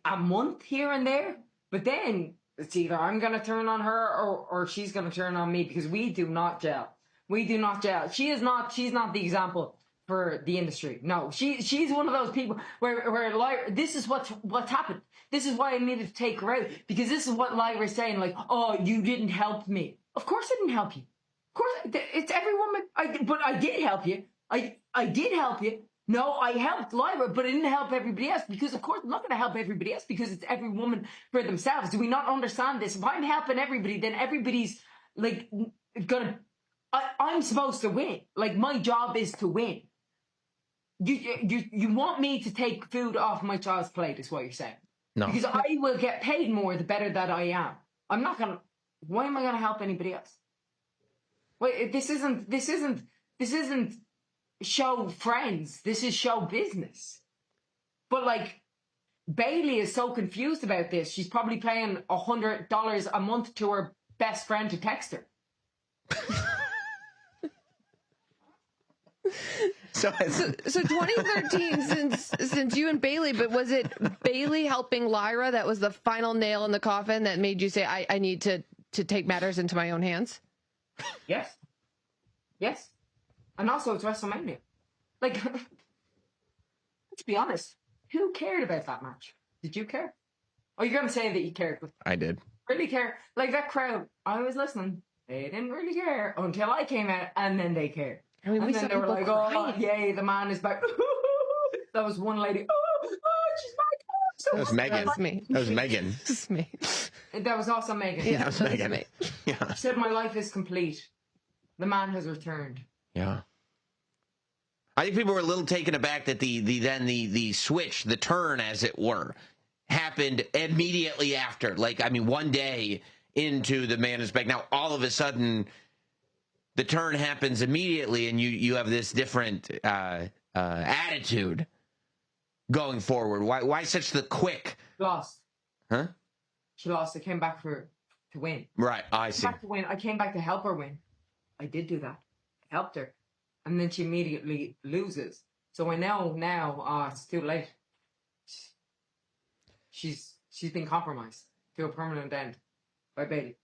Speaker 3: a month here and there, but then it's either I'm gonna turn on her or she's gonna turn on me because we do not gel. We do not gel. She's not the example for the industry. No, she's one of those people where Lyra, this is what's happened. This is why I needed to take her out, because this is what Lyra's saying, like, oh, you didn't help me. Of course I didn't help you. Of course, it's every woman. But I did help you. I did help you. No, I helped Lyra, but I didn't help everybody else, because of course I'm not going to help everybody else, because it's every woman for themselves. Do we not understand this? If I'm helping everybody, then everybody's like gonna. I'm supposed to win. Like, my job is to win. You want me to take food off my child's plate, is what you're saying.
Speaker 1: No.
Speaker 3: Because I will get paid more the better that I am. I'm not gonna. Why am I gonna help anybody else? Wait, this isn't show friends. This is show business. But like, Bayley is so confused about this. She's probably paying $100 a month to her best friend to text her.
Speaker 4: So,
Speaker 2: So 2013 since you and Bailey, but was it Bailey helping Lyra that was the final nail in the coffin that made you say I need to take matters into my own hands?
Speaker 3: Yes. Yes. And also it's WrestleMania. Like, let's be honest. Who cared about that match? Did you care? Oh, you're gonna say that you cared, but
Speaker 4: I did.
Speaker 3: really care. Like that crowd, I was listening. They didn't really care until I came out, and then they cared.
Speaker 2: I mean, we
Speaker 3: And
Speaker 2: saw
Speaker 3: then they were
Speaker 2: people
Speaker 3: like, "Oh,
Speaker 2: crying.
Speaker 3: yay, the man is back." That was one lady. Oh, she's back. Oh, so
Speaker 4: That was Megan.
Speaker 2: That was me.
Speaker 4: That was Megan.
Speaker 2: This is me.
Speaker 3: That was also Megan.
Speaker 2: Yeah,
Speaker 4: That was
Speaker 2: that was
Speaker 4: Megan.
Speaker 2: me.
Speaker 4: Yeah.
Speaker 3: She said, "My life is complete. The man has returned."
Speaker 4: Yeah. I think people were a little taken aback that the switch, the turn, as it were, happened immediately after. Like, I mean, one day into the Man is Back. Now, all of a sudden, the turn happens immediately, and you have this different attitude going forward. Why such the quick?
Speaker 3: Lost.
Speaker 4: Huh?
Speaker 3: She lost. I came back to win.
Speaker 4: Right. I see.
Speaker 3: Back to win. I came back to help her win. I did do that. I helped her. And then she immediately loses. So I know now it's too late. She's been compromised to a permanent end by Bailey.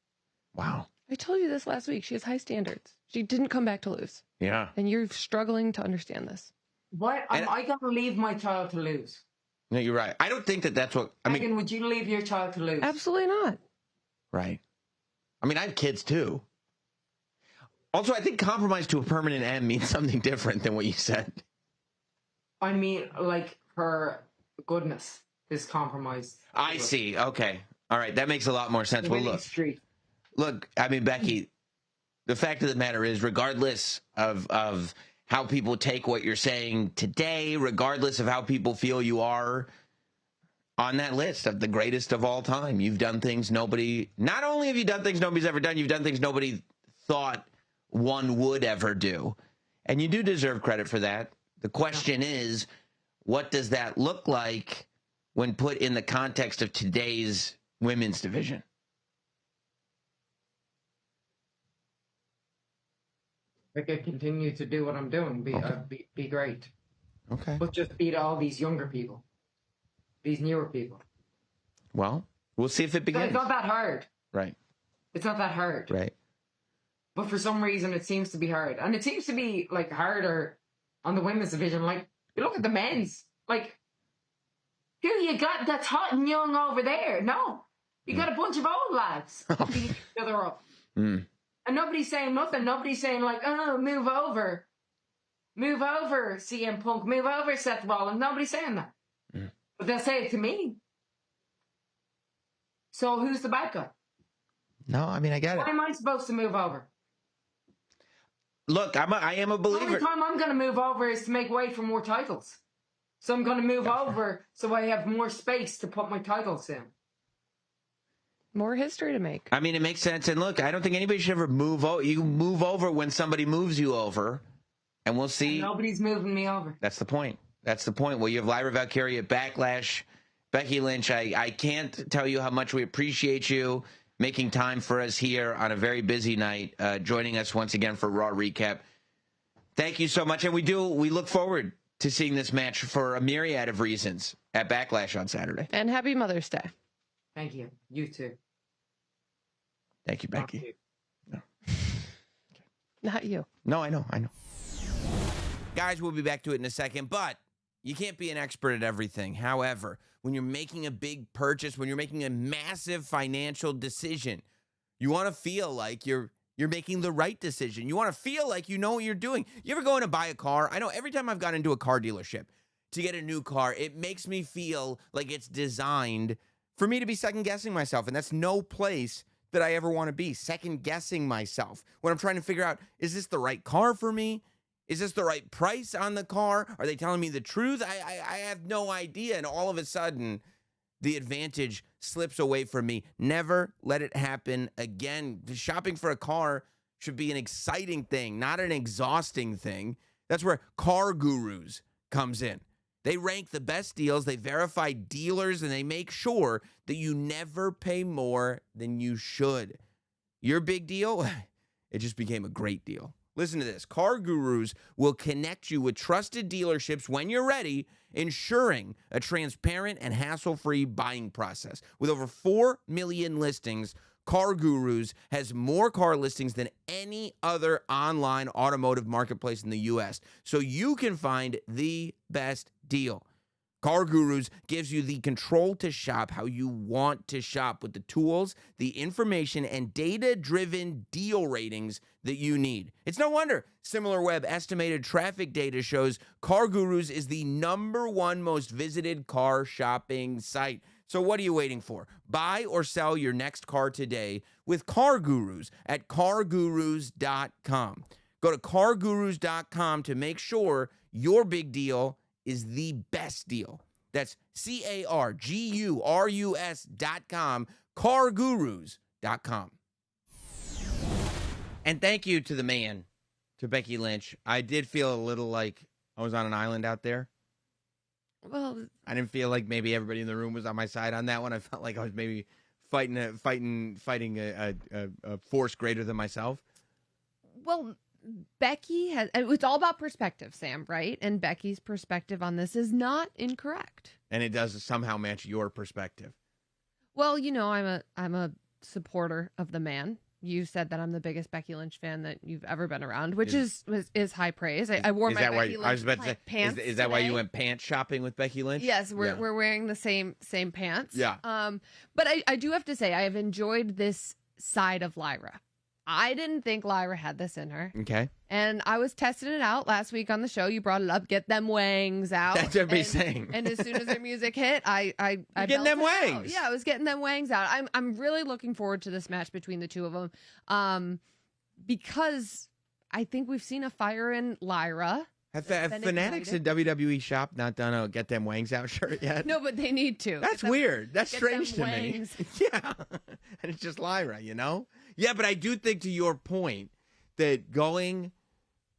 Speaker 4: Wow.
Speaker 2: I told you this last week. She has high standards. She didn't come back to lose.
Speaker 4: Yeah.
Speaker 2: And you're struggling to understand this.
Speaker 3: What am I going to leave my child to lose?
Speaker 4: No, you're right. I don't think that's what I mean.
Speaker 3: Megan, would you leave your child to lose?
Speaker 2: Absolutely not.
Speaker 4: Right. I mean, I have kids too. Also, I think compromise to a permanent end means something different than what you said.
Speaker 3: I mean, like, her goodness is compromised.
Speaker 4: I see. Okay. All right. That makes a lot more sense. Well,
Speaker 3: Winning streak.
Speaker 4: look, I mean, Becky, the fact of the matter is, regardless of how people take what you're saying today, regardless of how people feel you are on that list of the greatest of all time, you've done things not only have you done things nobody's ever done, you've done things nobody thought one would ever do. And you do deserve credit for that. The question is, what does that look like when put in the context of today's women's division?
Speaker 3: I could continue to do what I'm doing, be great.
Speaker 4: Okay.
Speaker 3: But just beat all these younger people. These newer people.
Speaker 4: Well, we'll see if it begins.
Speaker 3: It's not that hard.
Speaker 4: Right.
Speaker 3: It's not that hard.
Speaker 4: Right.
Speaker 3: But for some reason, it seems to be hard. And it seems to be, like, harder on the women's division. Like, you look at the men's. Like, who you got that's hot and young over there? No. You got a bunch of old lads beating each other up.
Speaker 4: Mm.
Speaker 3: And nobody's saying nothing. Nobody's saying, like, oh, move over. Move over, CM Punk. Move over, Seth Rollins. Nobody's saying that.
Speaker 4: Mm.
Speaker 3: But they'll say it to me. So who's the bad guy?
Speaker 4: No, I mean, I get
Speaker 3: Why
Speaker 4: it.
Speaker 3: am I supposed to move over?
Speaker 4: Look, I am a
Speaker 3: The only
Speaker 4: believer.
Speaker 3: time I'm going to move over is to make way for more titles. So I'm going to move over so I have more space to put my titles in.
Speaker 2: More history to make.
Speaker 4: I mean, it makes sense. And look, I don't think anybody should ever move over. You move over when somebody moves you over, and we'll see.
Speaker 3: Nobody's moving me over.
Speaker 4: That's the point. That's the point. Well, you have Lyra Valkyria at Backlash. Becky Lynch, I can't tell you how much we appreciate you making time for us here on a very busy night, joining us once again for Raw Recap. Thank you so much. And we look forward to seeing this match for a myriad of reasons at Backlash on Saturday.
Speaker 2: And happy Mother's Day.
Speaker 3: Thank you. You too.
Speaker 4: Thank you, Becky.
Speaker 2: Not you.
Speaker 4: No, I know.
Speaker 1: Guys, we'll be back to it in a second, but you can't be an expert at everything. However, when you're making a big purchase, when you're making a massive financial decision, you want to feel like you're making the right decision. You want to feel like you know what you're doing. You ever go in to buy a car? I know every time I've gone into a car dealership to get a new car, it makes me feel like it's designed for me to be second-guessing myself, and that's no place that I ever want to be, second-guessing myself. When I'm trying to figure out, is this the right car for me? Is this the right price on the car? Are they telling me the truth? I have no idea. And all of a sudden, the advantage slips away from me. Never let it happen again. Shopping for a car should be an exciting thing, not an exhausting thing. That's where Car Gurus comes in. They rank the best deals, they verify dealers, and they make sure that you never pay more than you should. Your big deal, it just became a great deal. Listen to this. Car Gurus will connect you with trusted dealerships when you're ready, ensuring a transparent and hassle-free buying process. With over 4 million listings, Car Gurus has more car listings than any other online automotive marketplace in the U.S., so you can find the best deal. Car Gurus gives you the control to shop how you want to shop with the tools, the information, and data-driven deal ratings that you need. It's no wonder SimilarWeb estimated traffic data shows Car Gurus is the #1 most visited car shopping site. So what are you waiting for? Buy or sell your next car today with Car Gurus at cargurus.com. Go to cargurus.com to make sure your big deal is the best deal. That's cargurus.com, cargurus.com. And thank you to the man, to Becky Lynch. I did feel a little like I was on an island out there.
Speaker 2: Well,
Speaker 1: I didn't feel like maybe everybody in the room was on my side on that one. I felt like I was maybe fighting a force greater than myself.
Speaker 2: well, Becky has, it's all about perspective, Sam, right? And Becky's perspective on this is not incorrect.
Speaker 1: And it does somehow match your perspective.
Speaker 2: Well, you know, I'm a supporter of the man. You said that I'm the biggest Becky Lynch fan that you've ever been around, which is high praise. I wore my Becky Lynch pants.
Speaker 1: Is that why you went pants shopping with Becky Lynch?
Speaker 2: Yes, we're wearing the same pants.
Speaker 1: Yeah.
Speaker 2: But I do have to say I have enjoyed this side of Lyra. I didn't think Lyra had this in her.
Speaker 1: Okay.
Speaker 2: And I was testing it out last week on the show. You brought it up. Get them wangs out.
Speaker 1: That's what everybody's saying.
Speaker 2: And as soon as the music hit, I
Speaker 1: getting them
Speaker 2: belted it out.
Speaker 1: wangs.
Speaker 2: Yeah, I was getting them wangs out. I'm really looking forward to this match between the two of them, because I think we've seen a fire in Lyra.
Speaker 1: Have
Speaker 2: been
Speaker 1: Fanatics in WWE shop not done a Get Them Wangs Out shirt yet?
Speaker 2: No, but they need to.
Speaker 1: That's weird. That's
Speaker 2: get
Speaker 1: strange to
Speaker 2: them
Speaker 1: me.
Speaker 2: wangs.
Speaker 1: Yeah. And it's just Lyra, you know? Yeah, but I do think, to your point, that going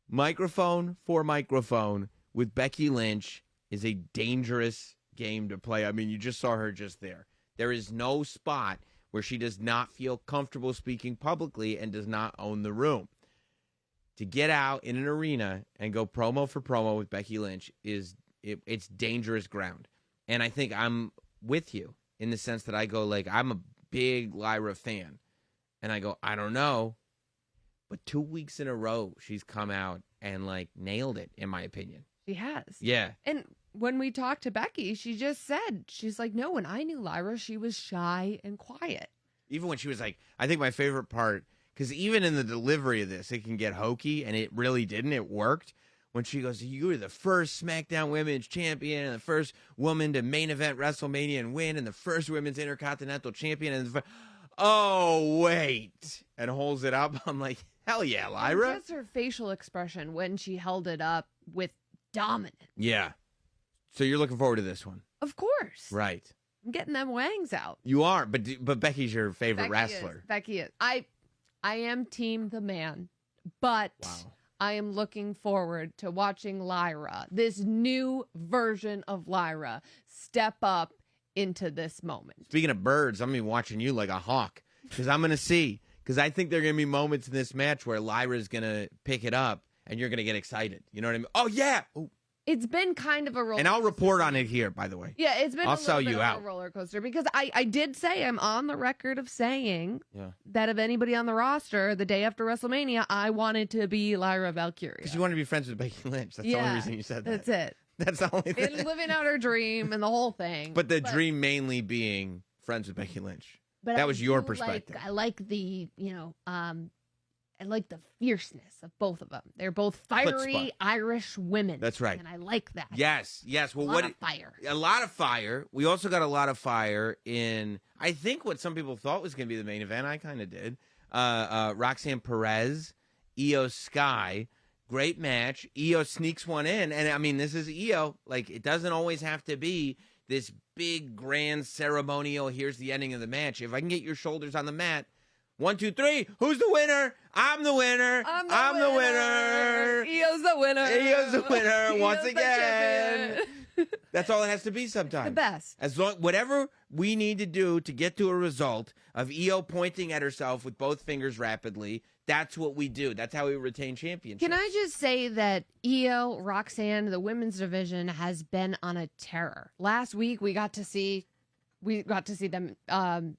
Speaker 1: microphone for microphone with Becky Lynch is a dangerous game to play. I mean, you just saw her just there. There is no spot where she does not feel comfortable speaking publicly and does not own the room. To get out in an arena and go promo for promo with Becky Lynch it's dangerous ground. And I think I'm with you in the sense that I go, like, I'm a big Lyra fan. And I go, I don't know. But 2 weeks in a row, she's come out and, like, nailed it, in my opinion.
Speaker 2: She has.
Speaker 1: Yeah.
Speaker 2: And when we talked to Becky, she just said, she's like, no, when I knew Lyra, she was shy and quiet.
Speaker 1: Even when she was like, I think my favorite part, because even in the delivery of this, it can get hokey, and it really didn't. It worked. When she goes, you were the first SmackDown Women's Champion, and the first woman to main event WrestleMania and win, and the first Women's Intercontinental Champion, and oh, wait, and holds it up. I'm like, hell yeah, Lyra.
Speaker 2: And just her facial expression when she held it up with dominance.
Speaker 1: Yeah. So you're looking forward to this one.
Speaker 2: Of course.
Speaker 1: Right.
Speaker 2: I'm getting them wangs out.
Speaker 1: You are, but Becky's your favorite
Speaker 2: Becky
Speaker 1: wrestler.
Speaker 2: Becky is. I am team the man, but
Speaker 1: Wow.
Speaker 2: I am looking forward to watching Lyra, this new version of Lyra, step up into this moment.
Speaker 1: Speaking of birds, I'm going to be watching you like a hawk because I'm going to see. Because I think there are going to be moments in this match where Lyra's going to pick it up and you're going to get excited. You know what I mean? Oh, yeah. Ooh.
Speaker 2: It's been kind of a roller
Speaker 1: And I'll
Speaker 2: coaster.
Speaker 1: report on it here, by the way.
Speaker 2: Yeah, it's been
Speaker 1: I'll
Speaker 2: a
Speaker 1: sell
Speaker 2: little bit
Speaker 1: you
Speaker 2: of
Speaker 1: out.
Speaker 2: a roller coaster because I did say, I'm on the record of saying that of anybody on the roster, the day after WrestleMania, I wanted to be Lyra Valkyria.
Speaker 1: Because you want to be friends with Becky Lynch. That's the only reason you said that.
Speaker 2: That's it.
Speaker 1: That's the only thing.
Speaker 2: And living out her dream and the whole thing.
Speaker 1: But the dream mainly being friends with Becky Lynch.
Speaker 2: But
Speaker 1: that
Speaker 2: I
Speaker 1: was your
Speaker 2: do
Speaker 1: perspective.
Speaker 2: I like the, I like the fierceness of both of them. They're both fiery
Speaker 1: Chutzpah.
Speaker 2: Irish women.
Speaker 1: That's right.
Speaker 2: And I like that.
Speaker 1: Yes. Well,
Speaker 2: a lot of fire.
Speaker 1: A lot of fire. We also got a lot of fire in, I think, what some people thought was going to be the main event. I kind of did. Roxanne Perez, Io Sky. Great match. Io sneaks one in. And, I mean, this is Io. Like, it doesn't always have to be this big, grand, ceremonial, here's the ending of the match. If I can get your shoulders on the mat, 1, 2, 3. Who's the winner? I'm the winner. I'm the winner.
Speaker 2: Io's the winner.
Speaker 1: Io's the winner once
Speaker 2: Io's the
Speaker 1: again.
Speaker 2: champion.
Speaker 1: That's all it has to be sometimes.
Speaker 2: The best.
Speaker 1: As long, whatever we need to do to get to a result of Io pointing at herself with both fingers rapidly, That's what we do. That's how we retain championships.
Speaker 2: Can I just say that Io, Roxanne, the women's division has been on a terror. Last week we got to see them on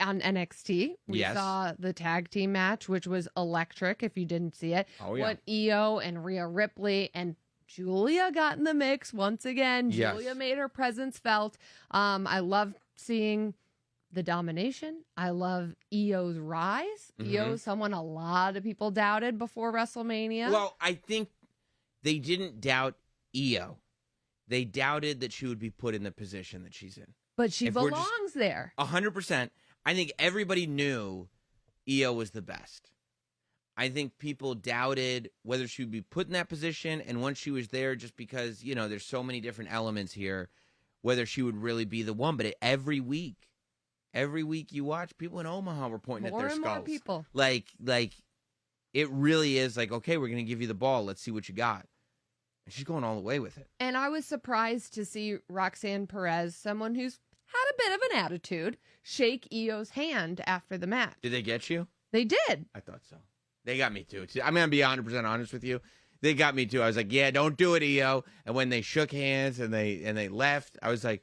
Speaker 2: NXT. We
Speaker 1: Yes.
Speaker 2: saw the tag team match, which was electric. If you didn't see it,
Speaker 1: Oh, yeah.
Speaker 2: what Io and Rhea Ripley and Julia got in the mix once again.
Speaker 1: Yes.
Speaker 2: Julia made her presence felt. I love seeing the domination. I love Io's rise.
Speaker 1: Mhm.
Speaker 2: Io's someone a lot of people doubted before WrestleMania.
Speaker 1: Well, I think they didn't doubt Io. They doubted that she would be put in the position that she's in.
Speaker 2: but she
Speaker 1: if we're just-
Speaker 2: belongs there.
Speaker 1: 100%. I think everybody knew Io was the best. I think people doubted whether she would be put in that position, and once she was there, just because, there's so many different elements here, whether she would really be the one. But every week you watch, people in Omaha were pointing
Speaker 2: More
Speaker 1: at their
Speaker 2: and
Speaker 1: skulls.
Speaker 2: more people.
Speaker 1: Like it really is like, okay, we're going to give you the ball. Let's see what you got. And she's going all the way with it.
Speaker 2: And I was surprised to see Roxanne Perez, someone who's had a bit of an attitude, shake Io's hand after the match.
Speaker 1: Did they get you?
Speaker 2: They did.
Speaker 1: I thought so. They got me too. I'm going to be 100% honest with you. They got me too. I was like, yeah, don't do it, Io. And when they shook hands and they left, I was like,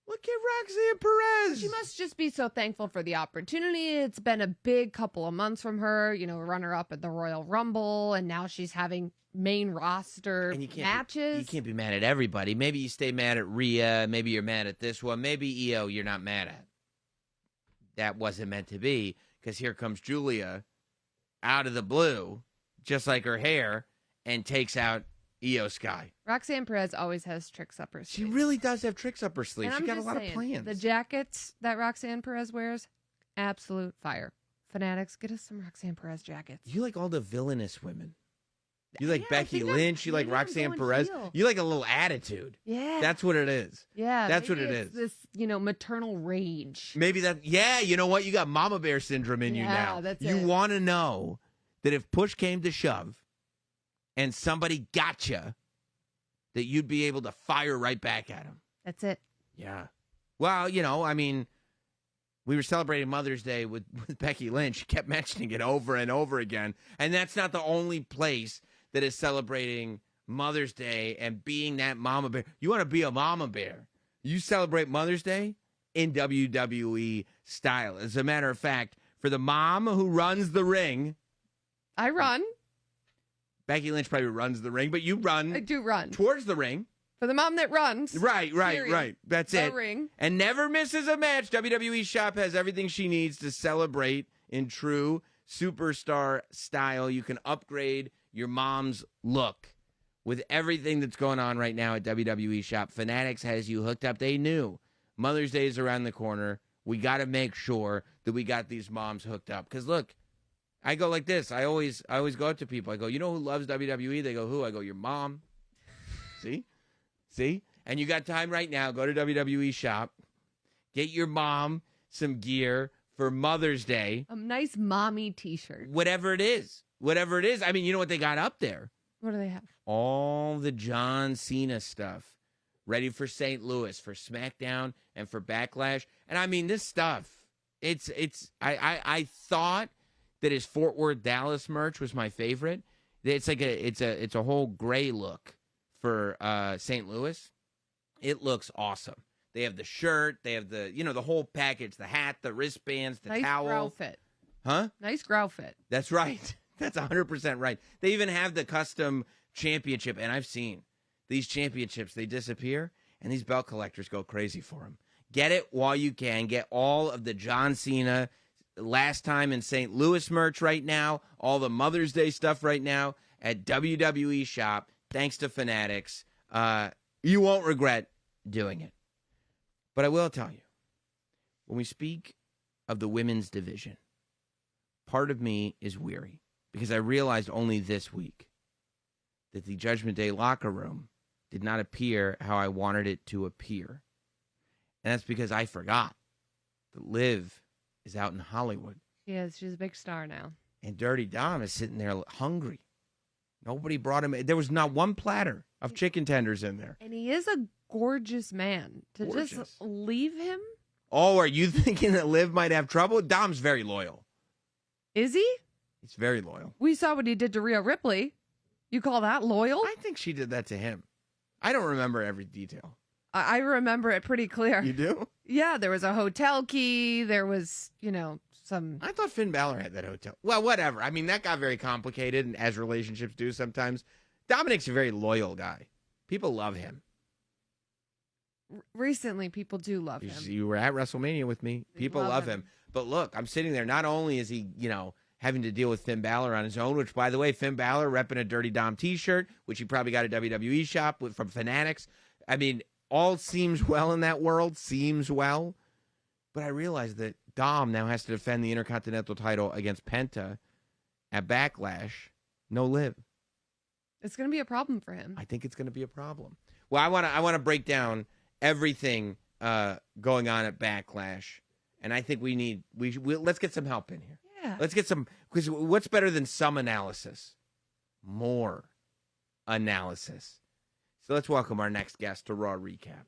Speaker 1: look at Roxanne Perez.
Speaker 2: She must just be so thankful for the opportunity. It's been a big couple of months from her, runner up at the Royal Rumble, and now she's having main roster
Speaker 1: And
Speaker 2: matches.
Speaker 1: you can't be mad at everybody. Maybe you stay mad at Rhea. Maybe you're mad at this one. Maybe Io you're not mad at. That wasn't meant to be, because here comes Julia out of the blue, just like her hair, and takes out Io Sky.
Speaker 2: Roxanne Perez always has tricks up her
Speaker 1: She
Speaker 2: sleeve.
Speaker 1: really does have tricks up her sleeve.
Speaker 2: And
Speaker 1: She
Speaker 2: I'm
Speaker 1: got a
Speaker 2: just
Speaker 1: lot
Speaker 2: saying,
Speaker 1: of plans.
Speaker 2: The jackets that Roxanne Perez wears, absolute fire. Fanatics, get us some Roxanne Perez jackets.
Speaker 1: You like all the villainous women. You like
Speaker 2: Yeah, I
Speaker 1: Becky
Speaker 2: think I'm-
Speaker 1: Lynch. You like
Speaker 2: maybe I'm
Speaker 1: Roxanne
Speaker 2: going
Speaker 1: Perez.
Speaker 2: heel.
Speaker 1: You like a little attitude.
Speaker 2: Yeah.
Speaker 1: That's what it is.
Speaker 2: yeah.
Speaker 1: that's what
Speaker 2: maybe
Speaker 1: it
Speaker 2: it's
Speaker 1: is.
Speaker 2: This, maternal rage.
Speaker 1: Maybe that, yeah, you know what? You got mama bear syndrome in you
Speaker 2: Yeah,
Speaker 1: now.
Speaker 2: that's
Speaker 1: you
Speaker 2: it.
Speaker 1: want to know that if push came to shove and somebody got you, that you'd be able to fire right back at them.
Speaker 2: That's it.
Speaker 1: Yeah. Well, we were celebrating Mother's Day with Becky Lynch. She kept mentioning it over and over again. And that's not the only place that is celebrating Mother's Day and being that mama bear. You want to be a mama bear. You celebrate Mother's Day in WWE style. As a matter of fact, for the mom who runs the ring,
Speaker 2: I run.
Speaker 1: Becky Lynch probably runs the ring, but you run
Speaker 2: I do run.
Speaker 1: towards the ring.
Speaker 2: For the mom that runs.
Speaker 1: Right.
Speaker 2: Period.
Speaker 1: That's
Speaker 2: The
Speaker 1: it.
Speaker 2: ring.
Speaker 1: And never misses a match. WWE Shop has everything she needs to celebrate in true superstar style. You can upgrade your mom's look with everything that's going on right now at WWE Shop. Fanatics has you hooked up. They knew Mother's Day is around the corner. We got to make sure that we got these moms hooked up. Because look, I go like this. I always go up to people. I go, you know who loves WWE? They go, who? I go, your mom. See? And you got time right now. Go to WWE Shop. Get your mom some gear for Mother's Day.
Speaker 2: A nice mommy t-shirt.
Speaker 1: Whatever it is. I mean, you know what they got up there?
Speaker 2: What do they have?
Speaker 1: All the John Cena stuff. Ready for St. Louis, for SmackDown, and for Backlash. And I mean, this stuff, I thought that his Fort Worth Dallas merch was my favorite. It's like it's a whole gray look for St. Louis. It looks awesome. They have the shirt, they have the whole package, the hat, the wristbands, the
Speaker 2: Nice
Speaker 1: towel.
Speaker 2: growl fit.
Speaker 1: Huh?
Speaker 2: Nice growl fit.
Speaker 1: That's right. That's 100% right. They even have the custom championship, and I've seen these championships. They disappear, and these belt collectors go crazy for them. Get it while you can. Get all of the John Cena last time in St. Louis merch right now, all the Mother's Day stuff right now at WWE Shop, thanks to Fanatics. You won't regret doing it. But I will tell you, when we speak of the women's division, part of me is weary because I realized only this week that the Judgment Day locker room did not appear how I wanted it to appear. And that's because I forgot that Liv is out in Hollywood.
Speaker 2: She's a big star now.
Speaker 1: And Dirty Dom is sitting there hungry. Nobody brought him. There was not one platter of chicken tenders in there.
Speaker 2: And he is a gorgeous man. To
Speaker 1: Gorgeous.
Speaker 2: just leave him?
Speaker 1: Oh, are you thinking that Liv might have trouble? Dom's very loyal.
Speaker 2: Is he?
Speaker 1: He's very loyal.
Speaker 2: We saw what he did to Rhea Ripley. You call that loyal?
Speaker 1: I think she did that to him. I don't remember every detail.
Speaker 2: I remember it pretty clear.
Speaker 1: You do?
Speaker 2: Yeah, there was a hotel key. There was, some.
Speaker 1: I thought Finn Balor had that hotel. Well, whatever. I mean, that got very complicated, and as relationships do sometimes. Dominic's a very loyal guy. People love him.
Speaker 2: Recently, people do love him.
Speaker 1: You were at WrestleMania with me. People love him. But look, I'm sitting there. Not only is he, having to deal with Finn Balor on his own, which, by the way, Finn Balor repping a Dirty Dom t-shirt, which he probably got at WWE shop from Fanatics. I mean, all seems well in that world. Seems well. But I realized that Dom now has to defend the Intercontinental title against Penta at Backlash. No live.
Speaker 2: It's going to be a problem for him.
Speaker 1: I think it's going to be a problem. Well, I want to break down everything going on at Backlash, and I think let's get some help in here.
Speaker 2: Yeah.
Speaker 1: Let's get some, because what's better than some analysis? More analysis. So let's welcome our next guest to Raw Recap.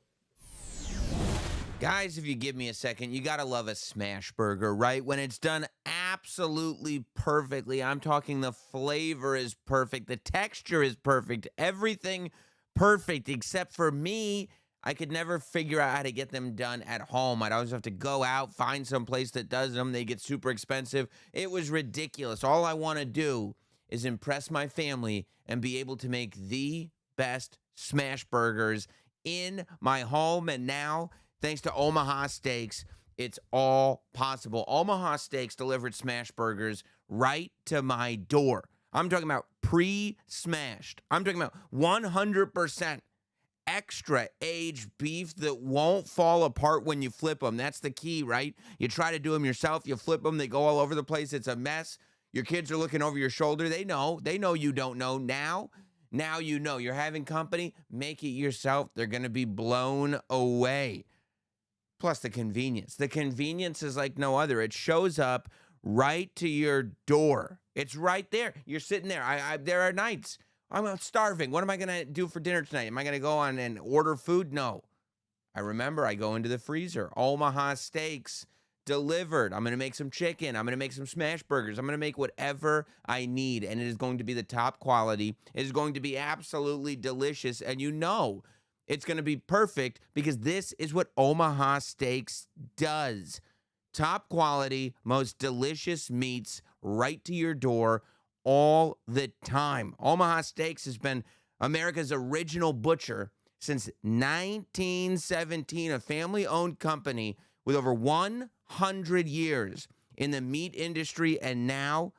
Speaker 1: Guys, if you give me a second, you gotta love a smash burger, right? When it's done absolutely perfectly. I'm talking the flavor is perfect, the texture is perfect, everything perfect, except for me. I could never figure out how to get them done at home. I'd always have to go out, find some place that does them. They get super expensive. It was ridiculous. All I want to do is impress my family and be able to make the best smash burgers in my home. And now, thanks to Omaha Steaks, it's all possible. Omaha Steaks delivered smash burgers right to my door. I'm talking about pre-smashed. I'm talking about 100% extra aged beef that won't fall apart when you flip them. That's the key, right? You try to do them yourself, you flip them, they go all over the place. It's a mess. Your kids are looking over your shoulder. They know you don't know. Now you know. You're having company, make it yourself. They're going to be blown away. Plus the convenience. The convenience is like no other. It shows up right to your door. It's right there. You're sitting there. There are nights I'm starving. What am I going to do for dinner tonight? Am I going to go on and order food? No. I go into the freezer. Omaha Steaks delivered. I'm going to make some chicken. I'm going to make some smash burgers. I'm going to make whatever I need, and it is going to be the top quality. It is going to be absolutely delicious, and it's going to be perfect because this is what Omaha Steaks does. Top quality, most delicious meats right to your door all the time. Omaha Steaks has been America's original butcher since 1917, a family-owned company with over 100 years in the meat industry, and now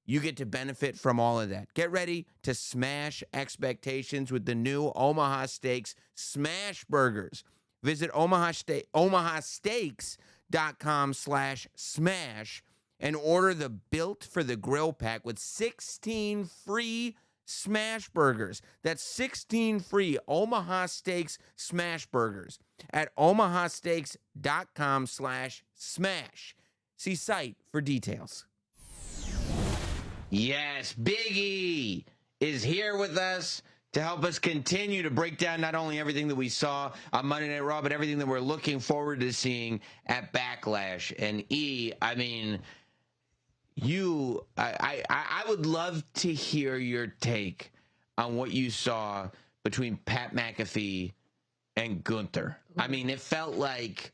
Speaker 1: you get to benefit from all of that. Get ready to smash expectations with the new Omaha Steaks Smash Burgers. Visit omahasteaks.com/smash and order the Built for the Grill pack with 16 free smash burgers. That's 16 free Omaha Steaks smash burgers at omahasteaks.com/smash. See site for details. Yes, Big E is here with us to help us continue to break down not only everything that we saw on Monday Night Raw, but everything that we're looking forward to seeing at Backlash. And E, I mean, I would love to hear your take on what you saw between Pat McAfee and Gunther. I mean, it felt like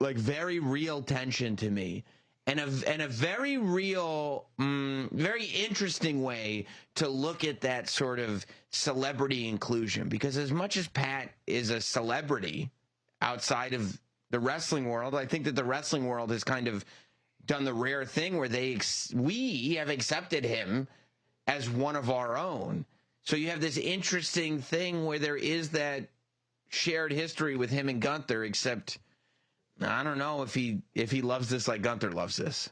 Speaker 1: very real tension to me, and a very real, very interesting way to look at that sort of celebrity inclusion. Because as much as Pat is a celebrity outside of the wrestling world, I think that the wrestling world has kind of done the rare thing where we have accepted him as one of our own. So you have this interesting thing where there is that shared history with him and Gunther, except I don't know if he loves this like Gunther loves this.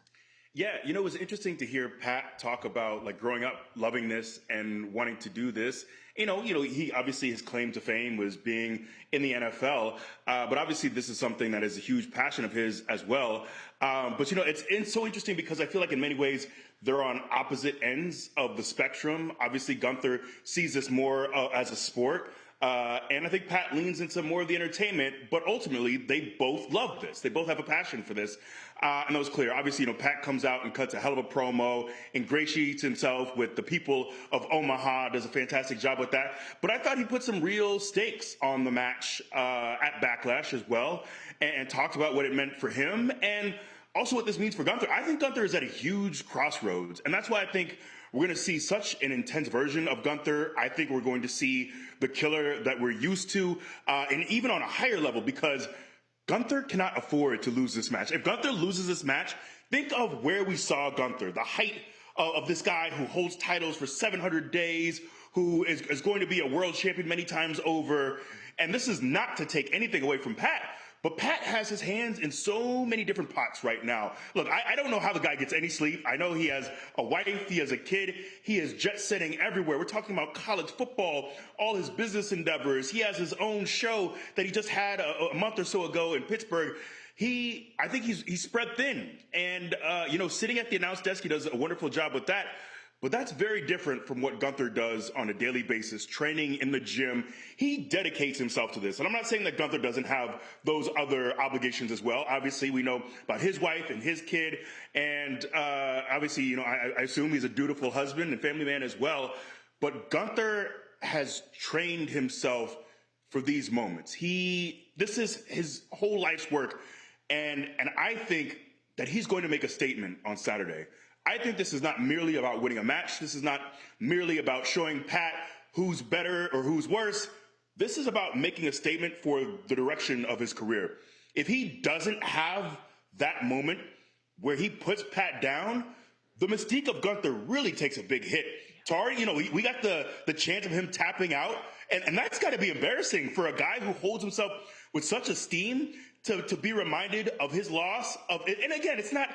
Speaker 5: Yeah, it was interesting to hear Pat talk about like growing up loving this and wanting to do this. He obviously his claim to fame was being in the NFL, but obviously this is something that is a huge passion of his as well. But it's so interesting because I feel like in many ways they're on opposite ends of the spectrum. Obviously Gunther sees this more as a sport. And I think Pat leans into more of the entertainment, but ultimately they both love this. They both have a passion for this. And that was clear. Obviously, Pat comes out and cuts a hell of a promo, ingratiates himself with the people of Omaha, does a fantastic job with that. But I thought he put some real stakes on the match at Backlash as well, and talked about what it meant for him and also what this means for Gunther. I think Gunther is at a huge crossroads, and that's why I think we're going to see such an intense version of Gunther. I think we're going to see the killer that we're used to, and even on a higher level, because Gunther cannot afford to lose this match. If Gunther loses this match, think of where we saw Gunther, the height of this guy who holds titles for 700 days, who is going to be a world champion many times over. And this is not to take anything away from Pat, but Pat has his hands in so many different pots right now. Look, I don't know how the guy gets any sleep. I know he has a wife, he has a kid, he is jet setting everywhere. We're talking about college football, all his business endeavors. He has his own show that he just had a month or so ago in Pittsburgh. I think he's spread thin. And, sitting at the announce desk, he does a wonderful job with that. But that's very different from what Gunther does on a daily basis, training in the gym. He dedicates himself to this. And I'm not saying that Gunther doesn't have those other obligations as well. Obviously, we know about his wife and his kid. And obviously, I assume he's a dutiful husband and family man as well. But Gunther has trained himself for these moments. This is his whole life's work. And I think that he's going to make a statement on Saturday. I think this is not merely about winning a match. This is not merely about showing Pat who's better or who's worse. This is about making a statement for the direction of his career. If he doesn't have that moment where he puts Pat down, the mystique of Gunther really takes a big hit. It's already, we got the chance of him tapping out, and that's got to be embarrassing for a guy who holds himself with such esteem to be reminded of his loss of it. And again, it's not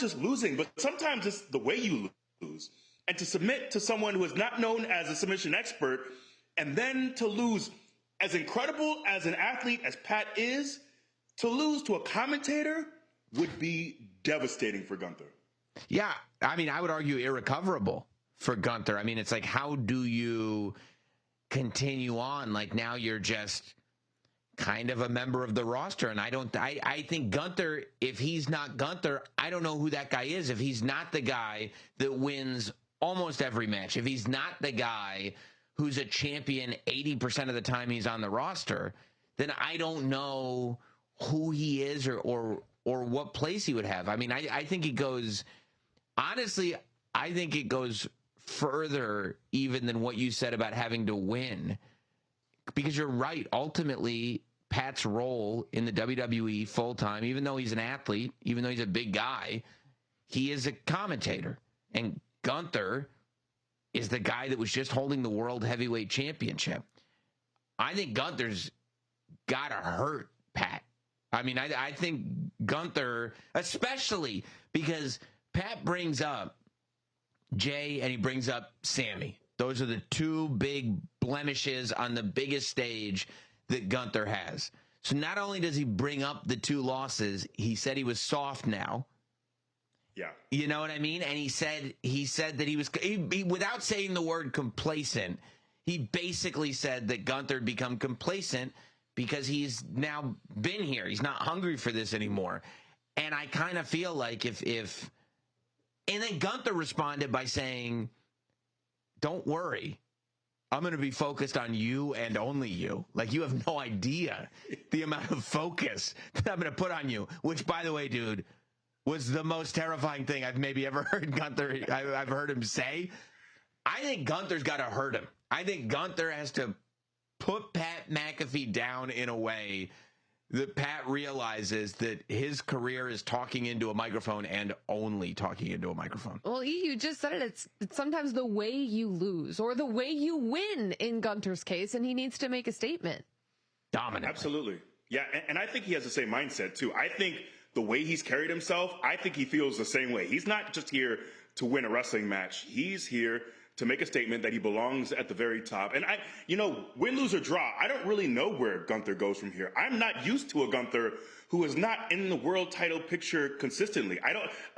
Speaker 5: just losing, but sometimes it's the way you lose. And to submit to someone who is not known as a submission expert, and then to lose, as incredible as an athlete as Pat is, to lose to a commentator would be devastating for Gunther.
Speaker 4: Yeah, I mean, I would argue irrecoverable for Gunther. I mean, it's like, how do you continue on? Like, now you're just kind of a member of the roster. And I think Gunther, if he's not Gunther, I don't know who that guy is. If he's not the guy that wins almost every match, if he's not the guy who's a champion 80% of the time he's on the roster, then I don't know who he is or what place he would have. I mean, I think it goes, honestly, I think it goes further even than what you said about having to win. Because you're right, ultimately, Pat's role in the WWE full-time, even though he's an athlete, even though he's a big guy, he is a commentator. And Gunther is the guy that was just holding the World Heavyweight Championship. I think Gunther's got to hurt Pat. I mean, I think Gunther, especially because Pat brings up Jay and he brings up Sammy. Those are the two big blemishes on the biggest stage that Gunther has. So not only does he bring up the two losses, he said he was soft now.
Speaker 5: Yeah.
Speaker 4: You know what I mean? And he said that he was, without saying the word complacent, he basically said that Gunther had become complacent because he's now been here. He's not hungry for this anymore. And I kind of feel like if and then Gunther responded by saying, don't worry, I'm going to be focused on you and only you. Like, you have no idea the amount of focus that I'm going to put on you, which, by the way, dude, was the most terrifying thing I've maybe ever heard Gunther, I've heard him say. I think Gunther's got to hurt him. I think Gunther has to put Pat McAfee down in a way that Pat realizes that his career is talking into a microphone and only talking into a microphone.
Speaker 2: Well, you just said it. It's sometimes the way you lose or the way you win in Gunther's case, and he needs to make a statement.
Speaker 4: Dominant.
Speaker 5: Absolutely. Yeah, and I think he has the same mindset, too. I think the way he's carried himself, I think he feels the same way. He's not just here to win a wrestling match. He's here to make a statement that he belongs at the very top. And win, lose, or draw, I don't really know where Gunther goes from here. I'm not used to a Gunther who is not in the world title picture consistently. I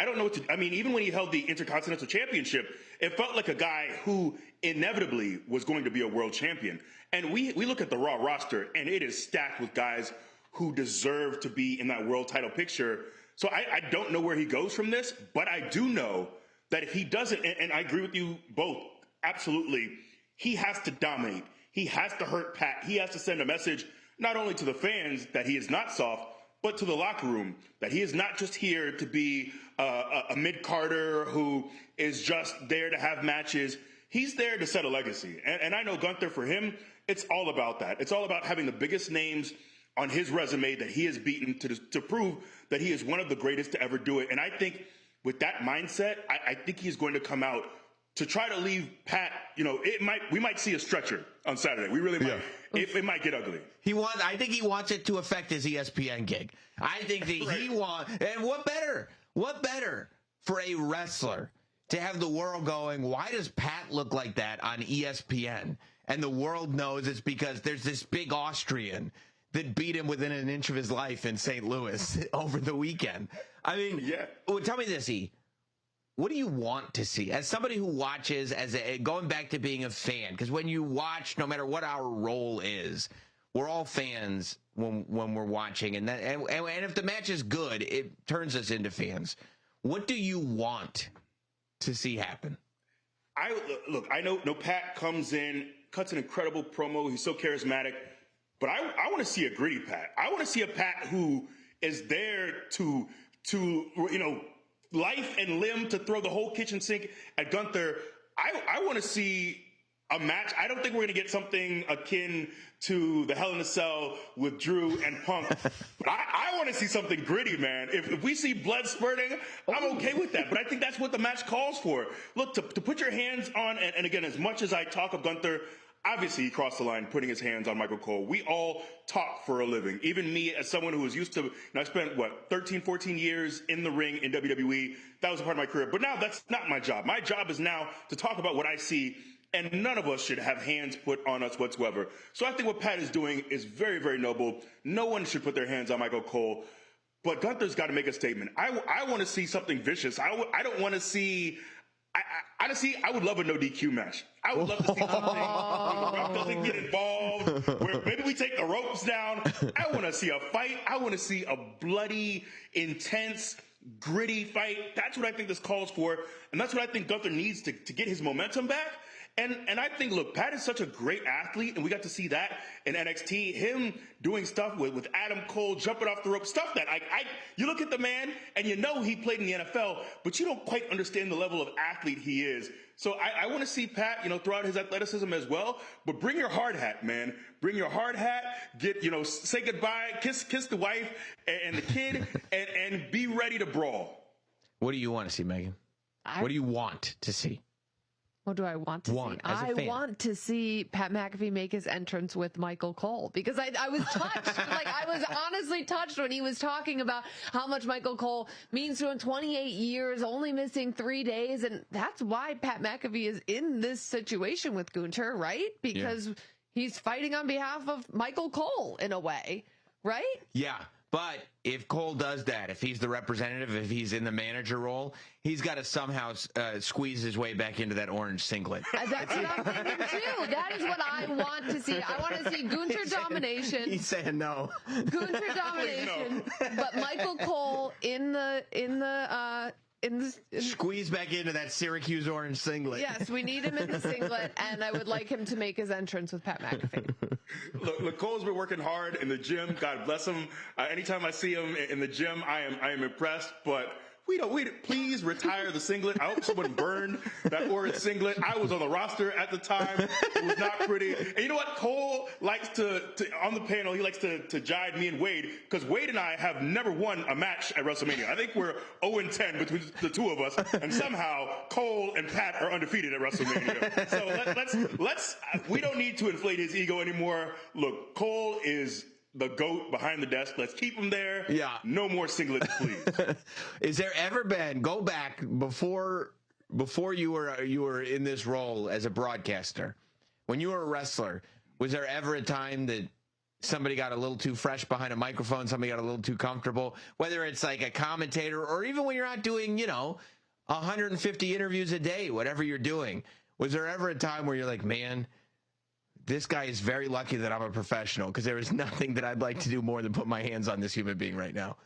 Speaker 5: don't know what to, I mean, even when he held the Intercontinental Championship, it felt like a guy who inevitably was going to be a world champion. And we look at the Raw roster, and it is stacked with guys who deserve to be in that world title picture. So I don't know where he goes from this, but I do know that if he doesn't, and I agree with you both, absolutely, he has to dominate. He has to hurt Pat. He has to send a message not only to the fans that he is not soft, but to the locker room that he is not just here to be a mid-carder who is just there to have matches. He's there to set a legacy. And I know Gunther, for him, it's all about that. It's all about having the biggest names on his resume that he has beaten to prove that he is one of the greatest to ever do it. And I think with that mindset, I think he's going to come out to try to leave Pat, we might see a stretcher on Saturday. We really might. Yeah. It might get ugly.
Speaker 4: I think he wants it to affect his ESPN gig. I think that he wants, and what better for a wrestler to have the world going, why does Pat look like that on ESPN? And the world knows it's because there's this big Austrian that beat him within an inch of his life in St. Louis over the weekend. I mean, yeah. Well, tell me this, E. What do you want to see? As somebody who watches, going back to being a fan, because when you watch, no matter what our role is, we're all fans when we're watching, and if the match is good, it turns us into fans. What do you want to see happen?
Speaker 5: I know Pat comes in, cuts an incredible promo. He's so charismatic, but I want to see a gritty Pat. I want to see a Pat who is there to life and limb to throw the whole kitchen sink at Gunther. I want to see a match. I don't think we're going to get something akin to the Hell in a Cell with Drew and Punk. But I want to see something gritty, man. If we see blood spurting, I'm okay with that. But I think that's what the match calls for. Look, to put your hands on, and again, as much as I talk of Gunther, obviously he crossed the line putting his hands on Michael Cole. We all talk for a living. Even me, as someone who was used to, I spent, 13, 14 years in the ring in WWE. That was a part of my career. But now that's not my job. My job is now to talk about what I see, and none of us should have hands put on us whatsoever. So I think what Pat is doing is very, very noble. No one should put their hands on Michael Cole. But Gunther's got to make a statement. I want to see something vicious. I don't want to see... Honestly, I would love a no DQ match. I would love to see something where The Rock doesn't get involved, where maybe we take the ropes down. I want to see a fight. I want to see a bloody, intense, gritty fight. That's what I think this calls for, and that's what I think Gunther needs to get his momentum back. And I think, look, Pat is such a great athlete, and we got to see that in NXT, him doing stuff with Adam Cole, jumping off the rope, stuff that you look at the man, and you know he played in the NFL, but you don't quite understand the level of athlete he is. So I want to see Pat, throw out his athleticism as well, but bring your hard hat, man. Bring your hard hat, say goodbye, kiss the wife and the kid, and be ready to brawl.
Speaker 4: What do you want to see, Megan? What do you want to see?
Speaker 2: What do I want to see? I want to see Pat McAfee make his entrance with Michael Cole, because I was touched. I was honestly touched when he was talking about how much Michael Cole means to him. 28 years, only missing 3 days. And that's why Pat McAfee is in this situation with Gunther, right? Because he's fighting on behalf of Michael Cole in a way, right?
Speaker 4: Yeah. But if Cole does that, if he's the representative, if he's in the manager role, he's got to somehow squeeze his way back into that orange singlet.
Speaker 2: That's what I'm thinking too. That is what I want to see. I want to see Gunther domination.
Speaker 4: He's saying no.
Speaker 2: Gunther domination, but Michael Cole in the
Speaker 4: squeeze back into that Syracuse orange singlet.
Speaker 2: Yes, we need him in the singlet, and I would like him to make his entrance with Pat McAfee.
Speaker 5: Look, Cole's been working hard in the gym. God bless him. Anytime I see him in the gym, I am impressed. But we please retire the singlet. I hope someone burned that orange singlet. I was on the roster at the time. It was not pretty. And you know what? Cole likes to on the panel, he likes to jive me and Wade, because Wade and I have never won a match at WrestleMania. I think we're 0-10 between the two of us, and somehow Cole and Pat are undefeated at WrestleMania. So let's we don't need to inflate his ego anymore. Look, Cole is the GOAT behind the desk. Let's keep him there.
Speaker 4: Yeah.
Speaker 5: No more singlets, please.
Speaker 4: Is there ever been, go back before before you were in this role as a broadcaster, when you were a wrestler, was there ever a time that somebody got a little too fresh behind a microphone, somebody got a little too comfortable, whether it's like a commentator or even when you're not doing, 150 interviews a day, whatever you're doing? Was there ever a time where you're like, man, this guy is very lucky that I'm a professional, because there is nothing that I'd like to do more than put my hands on this human being right now?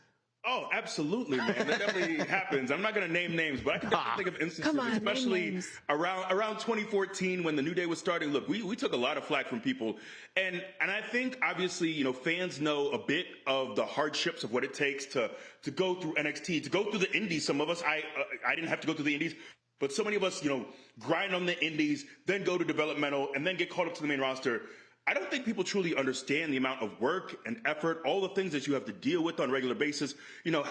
Speaker 5: Oh, absolutely, man. That definitely happens. I'm not going to name names, but I can definitely think of instances, especially around 2014 when the New Day was starting. Look, we took a lot of flack from people. And I think, obviously, fans know a bit of the hardships of what it takes to go through NXT, to go through the indies. Some of us, I didn't have to go through the indies, but so many of us, grind on the indies, then go to developmental, and then get called up to the main roster. I don't think people truly understand the amount of work and effort, all the things that you have to deal with on a regular basis.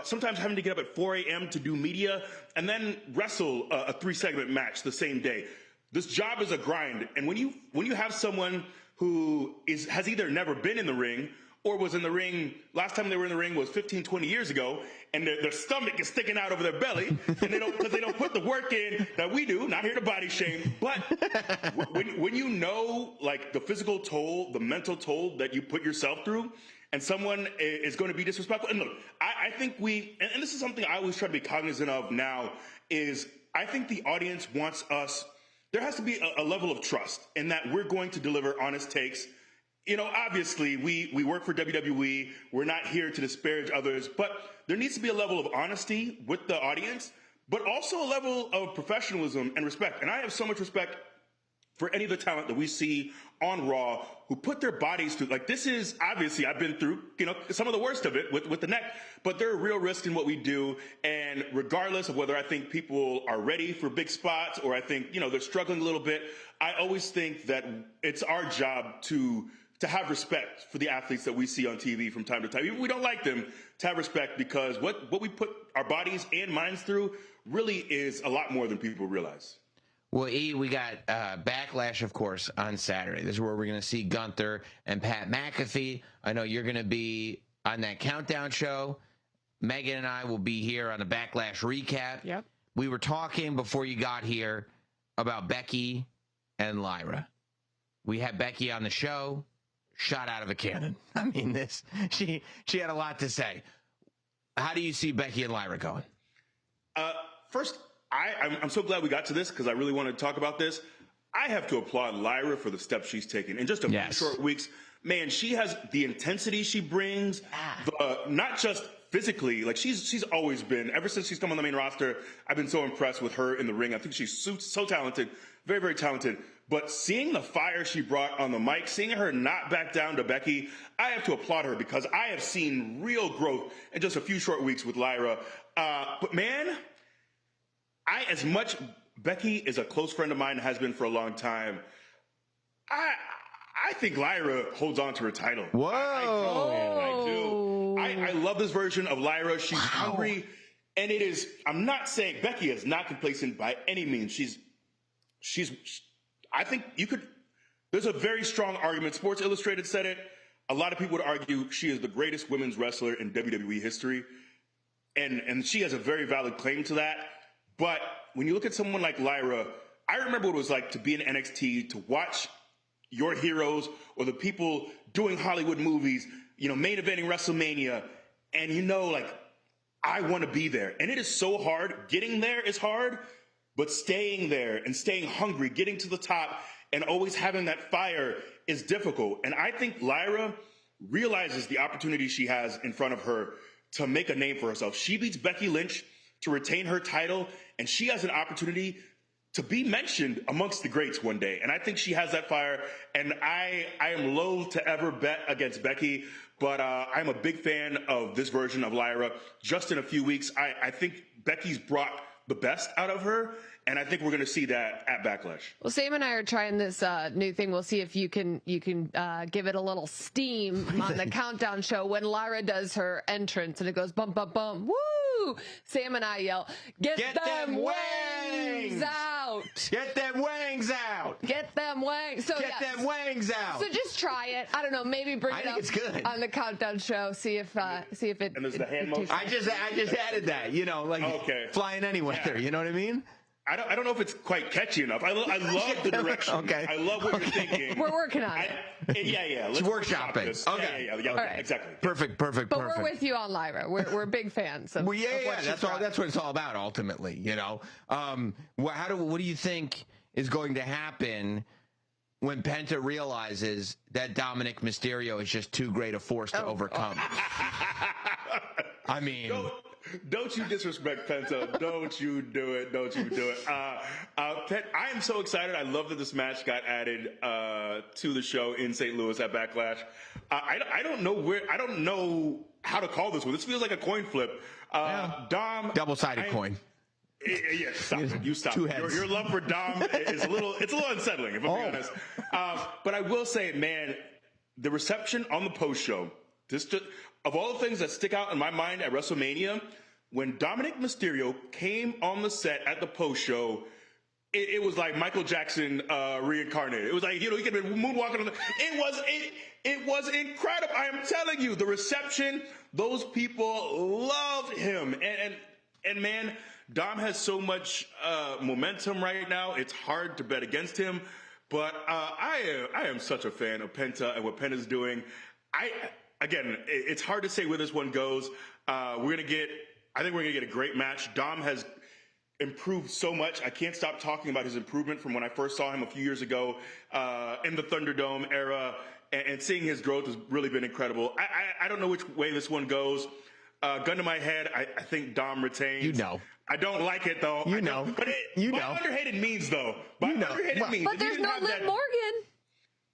Speaker 5: Sometimes having to get up at 4 a.m. to do media and then wrestle a 3-segment match the same day. This job is a grind. And when you have someone who has either never been in the ring or was in the ring, last time they were in the ring was 15, 20 years ago, and their stomach is sticking out over their belly, and because they don't put the work in that we do, not here to body shame, but when you know, like, the physical toll, the mental toll that you put yourself through, and someone is going to be disrespectful, and look, I think and this is something I always try to be cognizant of now, is I think the audience wants us, there has to be a level of trust in that we're going to deliver honest takes. Obviously, we work for WWE. We're not here to disparage others, but there needs to be a level of honesty with the audience, but also a level of professionalism and respect. And I have so much respect for any of the talent that we see on Raw who put their bodies through. Like, this is, obviously, I've been through, some of the worst of it with the neck, but there are real risks in what we do. And regardless of whether I think people are ready for big spots or I think, they're struggling a little bit, I always think that it's our job to have respect for the athletes that we see on TV from time to time. Even if we don't like them, to have respect, because what we put our bodies and minds through really is a lot more than people realize.
Speaker 4: Well, E, we got Backlash, of course, on Saturday. This is where we're going to see Gunther and Pat McAfee. I know you're going to be on that countdown show. Megan and I will be here on the Backlash recap.
Speaker 2: Yep. We
Speaker 4: were talking before you got here about Becky and Lyra. We had Becky on the show. Shot out of a cannon. I mean, she had a lot to say. How do you see Becky and Lyra going?
Speaker 5: First, I'm so glad we got to this, because I really want to talk about this. I have to applaud Lyra for the steps she's taken in just a few short weeks. Man, she has the intensity she brings, not just physically, like she's always been, ever since she's come on the main roster, I've been so impressed with her in the ring. I think she's so talented, very, very talented. But seeing the fire she brought on the mic, seeing her not back down to Becky, I have to applaud her, because I have seen real growth in just a few short weeks with Lyra. But man, as much Becky is a close friend of mine and has been for a long time, I think Lyra holds on to her title.
Speaker 4: Whoa!
Speaker 5: I do. I love this version of Lyra. She's hungry, and I'm not saying Becky is not complacent by any means. I think there's a very strong argument. Sports Illustrated said it. A lot of people would argue she is the greatest women's wrestler in WWE history. And she has a very valid claim to that. But when you look at someone like Lyra, I remember what it was like to be in NXT, to watch your heroes or the people doing Hollywood movies, main eventing WrestleMania. And I want to be there. And it is so hard. Getting there is hard. But staying there and staying hungry, getting to the top, and always having that fire is difficult. And I think Lyra realizes the opportunity she has in front of her to make a name for herself. She beats Becky Lynch to retain her title, and she has an opportunity to be mentioned amongst the greats one day. And I think she has that fire, and I am loath to ever bet against Becky, but I'm a big fan of this version of Lyra. Just in a few weeks, I think Becky's brought the best out of her, and I think we're going to see that at Backlash.
Speaker 2: Well, Sam and I are trying this new thing. We'll see if you can give it a little steam on the countdown show when Lyra does her entrance and it goes bum bum bum. Woo! Sam and I yell, "Get them wangs out!
Speaker 4: Get them wangs out!
Speaker 2: Get them wangs! So
Speaker 4: Get them wangs out!"
Speaker 2: So just try it. I don't know. Maybe bring it up
Speaker 4: it's good.
Speaker 2: on the countdown show. See if it.
Speaker 5: And there's the hand motion.
Speaker 4: I just added that. Flying anywhere.
Speaker 5: Yeah.
Speaker 4: You know what I mean?
Speaker 5: I don't know if it's quite catchy enough. I love the direction.
Speaker 4: Okay.
Speaker 5: I love what you're thinking.
Speaker 2: We're working on it.
Speaker 5: Yeah. Let's
Speaker 4: workshop it.
Speaker 5: this.
Speaker 4: Okay.
Speaker 5: Yeah.
Speaker 2: All right.
Speaker 5: Exactly.
Speaker 4: Perfect.
Speaker 2: But we're with you on Lyra. We're big fans of,
Speaker 4: Well, yeah,
Speaker 2: of what she's
Speaker 4: that's
Speaker 2: brought.
Speaker 4: that's what it's all about ultimately, you know. What do you think is going to happen when Penta realizes that Dominic Mysterio is just too great a force to overcome? I mean,
Speaker 5: don't you disrespect Penta. Don't you do it. Don't you do it. I am so excited. I love that this match got added to the show in St. Louis at Backlash. I don't know how to call this one. This feels like a coin flip. Dom.
Speaker 4: double-sided coin.
Speaker 5: Yeah, stop it. You stop.
Speaker 4: Two heads.
Speaker 5: Your love for Dom is a little unsettling, if I'm being honest. But I will say, man, the reception on the post show, of all the things that stick out in my mind at WrestleMania, when Dominic Mysterio came on the set at the post show, it was like Michael Jackson reincarnated. It was like, he could have been moonwalking on it was incredible. I am telling you, the reception, those people love him. And man, Dom has so much momentum right now. It's hard to bet against him. But I am such a fan of Penta and what Penta's doing. Again, it's hard to say where this one goes. I think we're gonna get a great match. Dom has improved so much. I can't stop talking about his improvement from when I first saw him a few years ago in the Thunderdome era, and seeing his growth has really been incredible. I don't know which way this one goes. Gun to my head, I think Dom retains.
Speaker 4: You know.
Speaker 5: I don't like it though.
Speaker 4: You know.
Speaker 5: But underhated means though. Underhated means.
Speaker 2: But there's no Liv Morgan.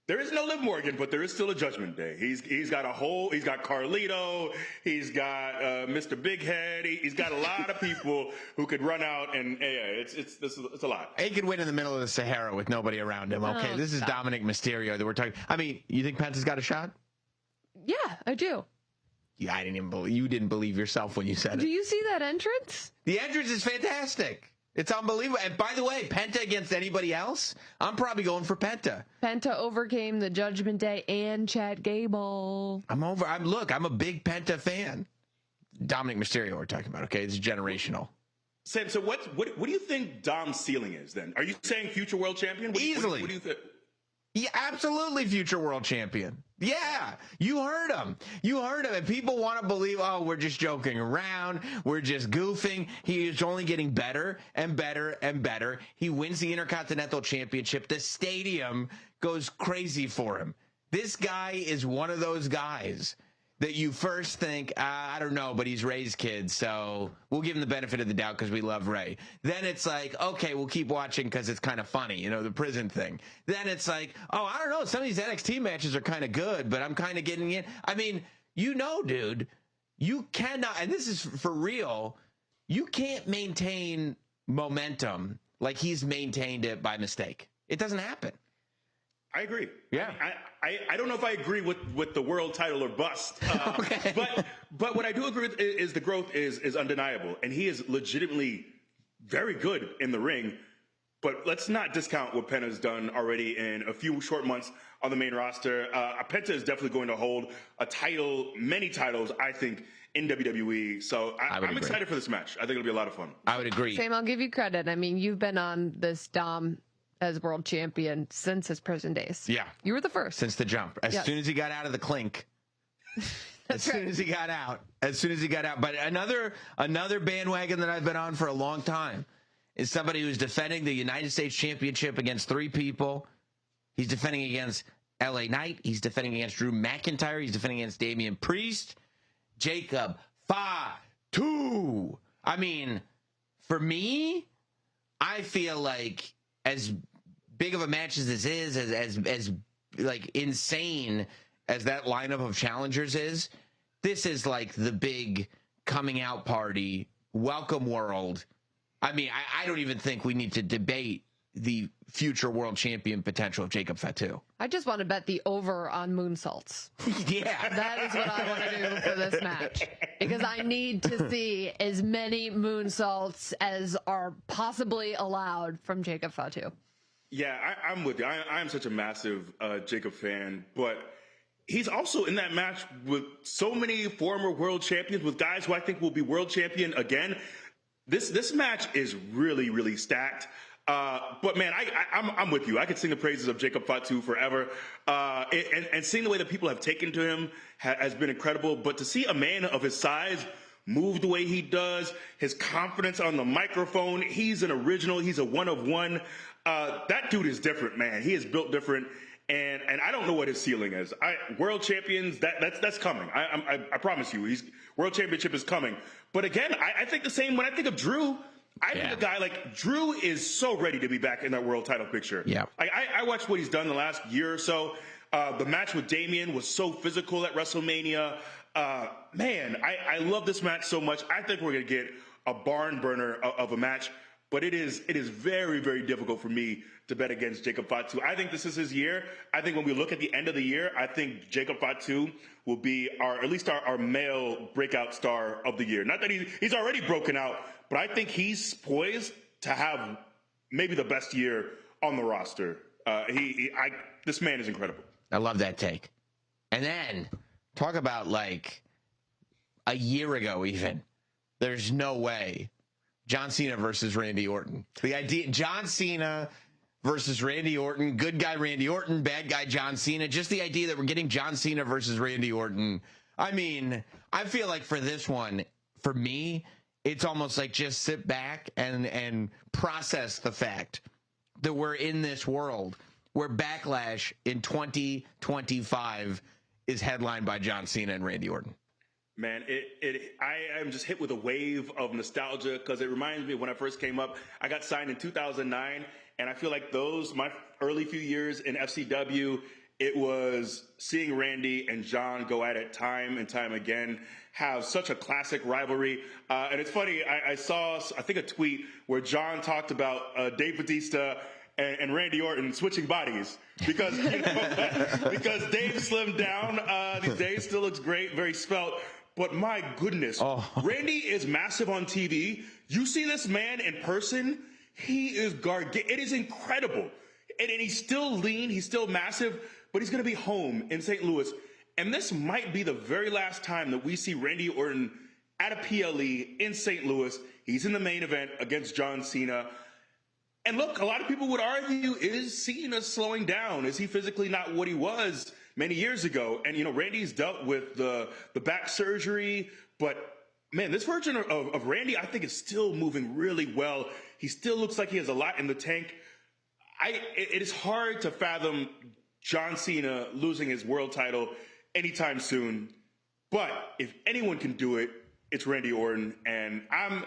Speaker 5: There is no Liv Morgan, but there is still a Judgment Day. He's got Carlito, he's got Mr. Big Head, he's got a lot of people who could run out, and it's a lot.
Speaker 4: He could win in the middle of the Sahara with nobody around him. Okay, this is Dominic Mysterio that we're talking. I mean, you think Penta's got a shot?
Speaker 2: Yeah, I do.
Speaker 4: Yeah, I didn't even believe you. Didn't believe yourself when you said it.
Speaker 2: Do you see that entrance?
Speaker 4: The entrance is fantastic. It's unbelievable. And by the way, Penta against anybody else, I'm probably going for Penta.
Speaker 2: Penta overcame the Judgment Day and Chad Gable.
Speaker 4: I'm a big Penta fan. Dominic Mysterio we're talking about, okay? It's generational.
Speaker 5: Sam, so what do you think Dom's ceiling is then? Are you saying future world champion?
Speaker 4: Easily.
Speaker 5: What do you think?
Speaker 4: Yeah, absolutely future world champion. Yeah, you heard him. And people want to believe, oh, we're just joking around. We're just goofing. He is only getting better and better and better. He wins the Intercontinental Championship. The stadium goes crazy for him. This guy is one of those guys that you first think, I don't know, but he's Ray's kid, so we'll give him the benefit of the doubt because we love Ray. Then it's like, okay, we'll keep watching because it's kind of funny, the prison thing. Then it's like, oh, I don't know, some of these NXT matches are kind of good, but I'm kind of getting in. I mean, dude, you cannot, and this is for real, you can't maintain momentum like he's maintained it by mistake. It doesn't happen.
Speaker 5: I agree.
Speaker 4: Yeah.
Speaker 5: I don't know if I agree with the world title or bust.
Speaker 4: Okay.
Speaker 5: But what I do agree with is the growth is undeniable. And he is legitimately very good in the ring. But let's not discount what Penta's done already in a few short months on the main roster. Penta is definitely going to hold many titles, I think, in WWE. So I'm excited for this match. I think it'll be a lot of fun.
Speaker 4: I would agree.
Speaker 2: Sam, I'll give you credit. I mean, you've been on this Dom as world champion since his prison days.
Speaker 4: Yeah.
Speaker 2: You were the first.
Speaker 4: Since the jump. As soon as he got out of the clink. As soon as he got out. But another bandwagon that I've been on for a long time is somebody who's defending the United States Championship against three people. He's defending against LA Knight. He's defending against Drew McIntyre. He's defending against Damian Priest. Jacob Fatu. I mean, for me, I feel like as big of a match as this is, as like insane as that lineup of challengers is, this is like the big coming out party, welcome world. I mean, I don't even think we need to debate the future world champion potential of Jacob Fatu.
Speaker 2: I just want to bet the over on moonsaults.
Speaker 4: Yeah.
Speaker 2: That is what I want to do for this match. Because I need to see as many moonsaults as are possibly allowed from Jacob Fatu.
Speaker 5: Yeah, I'm with you. I'm such a massive Jacob fan, but he's also in that match with so many former world champions, with guys who I think will be world champion again. This match is really, really stacked. But man, I'm with you. I could sing the praises of Jacob Fatu forever. And seeing the way that people have taken to him has been incredible. But to see a man of his size move the way he does, his confidence on the microphone, he's an original. He's a one of one. That dude is different, man. He is built different. And I don't know what his ceiling is. World champions, that's coming. I promise you, world championship is coming. But again, I think the same when I think of Drew. I think a guy like Drew is so ready to be back in that world title picture.
Speaker 4: Yeah.
Speaker 5: I watched what he's done the last year or so. The match with Damian was so physical at WrestleMania. Man, I love this match so much. I think we're going to get a barn burner of a match. But it is very, very difficult for me to bet against Jacob Fatu. I think this is his year. I think when we look at the end of the year, I think Jacob Fatu will be at least our male breakout star of the year. Not that he's already broken out, but I think he's poised to have maybe the best year on the roster. This man is incredible.
Speaker 4: I love that take. And then talk about like a year ago even. There's no way. John Cena versus Randy Orton. The idea, John Cena versus Randy Orton, good guy Randy Orton, bad guy John Cena. Just the idea that we're getting John Cena versus Randy Orton. I mean, I feel like for this one, for me, it's almost like just sit back and process the fact that we're in this world where Backlash in 2025 is headlined by John Cena and Randy Orton.
Speaker 5: Man, I am just hit with a wave of nostalgia because it reminds me of when I first came up. I got signed in 2009, and I feel like my early few years in FCW, it was seeing Randy and John go at it time and time again, have such a classic rivalry. And it's funny, I saw, I think, a tweet where John talked about Dave Bautista and Randy Orton switching bodies because because Dave slimmed down these days, still looks great, very svelte. But my goodness, Randy is massive on TV. You see this man in person, he is it is incredible. And he's still lean, he's still massive, but he's going to be home in St. Louis. And this might be the very last time that we see Randy Orton at a PLE in St. Louis. He's in the main event against John Cena. And look, a lot of people would argue, is Cena slowing down? Is he physically not what he was many years ago? And, Randy's dealt with the back surgery, but man, this version of Randy, I think, is still moving really well. He still looks like he has a lot in the tank. It is hard to fathom John Cena losing his world title anytime soon. But if anyone can do it, it's Randy Orton. And I'm,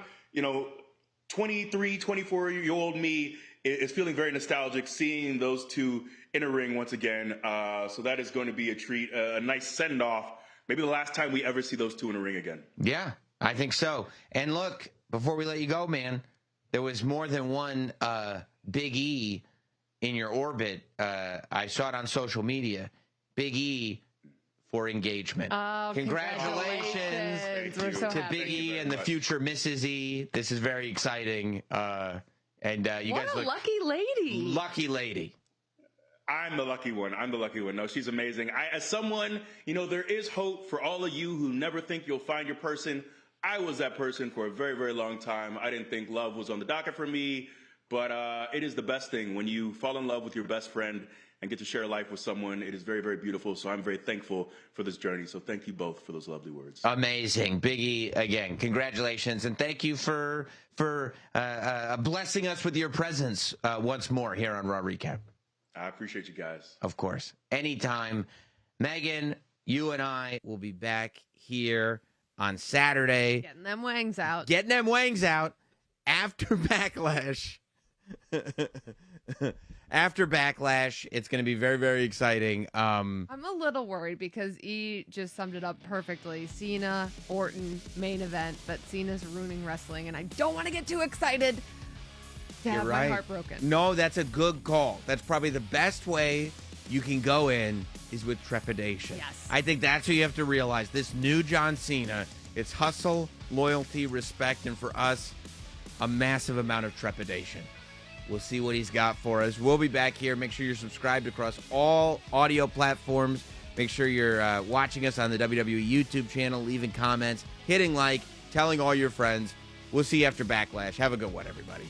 Speaker 5: 23, 24-year-old me is feeling very nostalgic seeing those two in a ring once again. So that is going to be a treat, a nice send-off. Maybe the last time we ever see those two in a ring again.
Speaker 4: Yeah, I think so. And look, before we let you go, man, there was more than one Big E in your orbit. I saw it on social media. Big E for engagement.
Speaker 2: Oh,
Speaker 4: congratulations
Speaker 2: We're so
Speaker 4: to
Speaker 2: happy.
Speaker 4: Big E and the future Mrs. E. This is very exciting. And you
Speaker 2: What
Speaker 4: guys
Speaker 2: a
Speaker 4: look
Speaker 2: lucky lady.
Speaker 4: lucky lady.
Speaker 5: I'm the lucky one. No, she's amazing. As someone, there is hope for all of you who never think you'll find your person. I was that person for a very, very long time. I didn't think love was on the docket for me, but it is the best thing when you fall in love with your best friend and get to share life with someone. It is very, very beautiful. So I'm very thankful for this journey. So thank you both for those lovely words.
Speaker 4: Amazing. Big E, again, congratulations. And thank you for blessing us with your presence once more here on Raw Recap.
Speaker 5: I appreciate you guys.
Speaker 4: Of course. Anytime. Megan, you and I
Speaker 1: We'll be back here on Saturday.
Speaker 2: Getting them wangs out.
Speaker 1: Getting them wangs out after Backlash. After Backlash, it's going to be very, very exciting.
Speaker 2: I'm a little worried because E just summed it up perfectly. Cena, Orton, main event, but Cena's ruining wrestling, and I don't want to get too excited to have
Speaker 1: You're
Speaker 2: my
Speaker 1: right.
Speaker 2: heart broken.
Speaker 1: No, that's a good call. That's probably the best way you can go in is with trepidation.
Speaker 2: Yes.
Speaker 1: I think that's what you have to realize. This new John Cena, it's hustle, loyalty, respect, and for us, a massive amount of trepidation. We'll see what he's got for us. We'll be back here. Make sure you're subscribed across all audio platforms. Make sure you're watching us on the WWE YouTube channel, leaving comments, hitting like, telling all your friends. We'll see you after Backlash. Have a good one, everybody.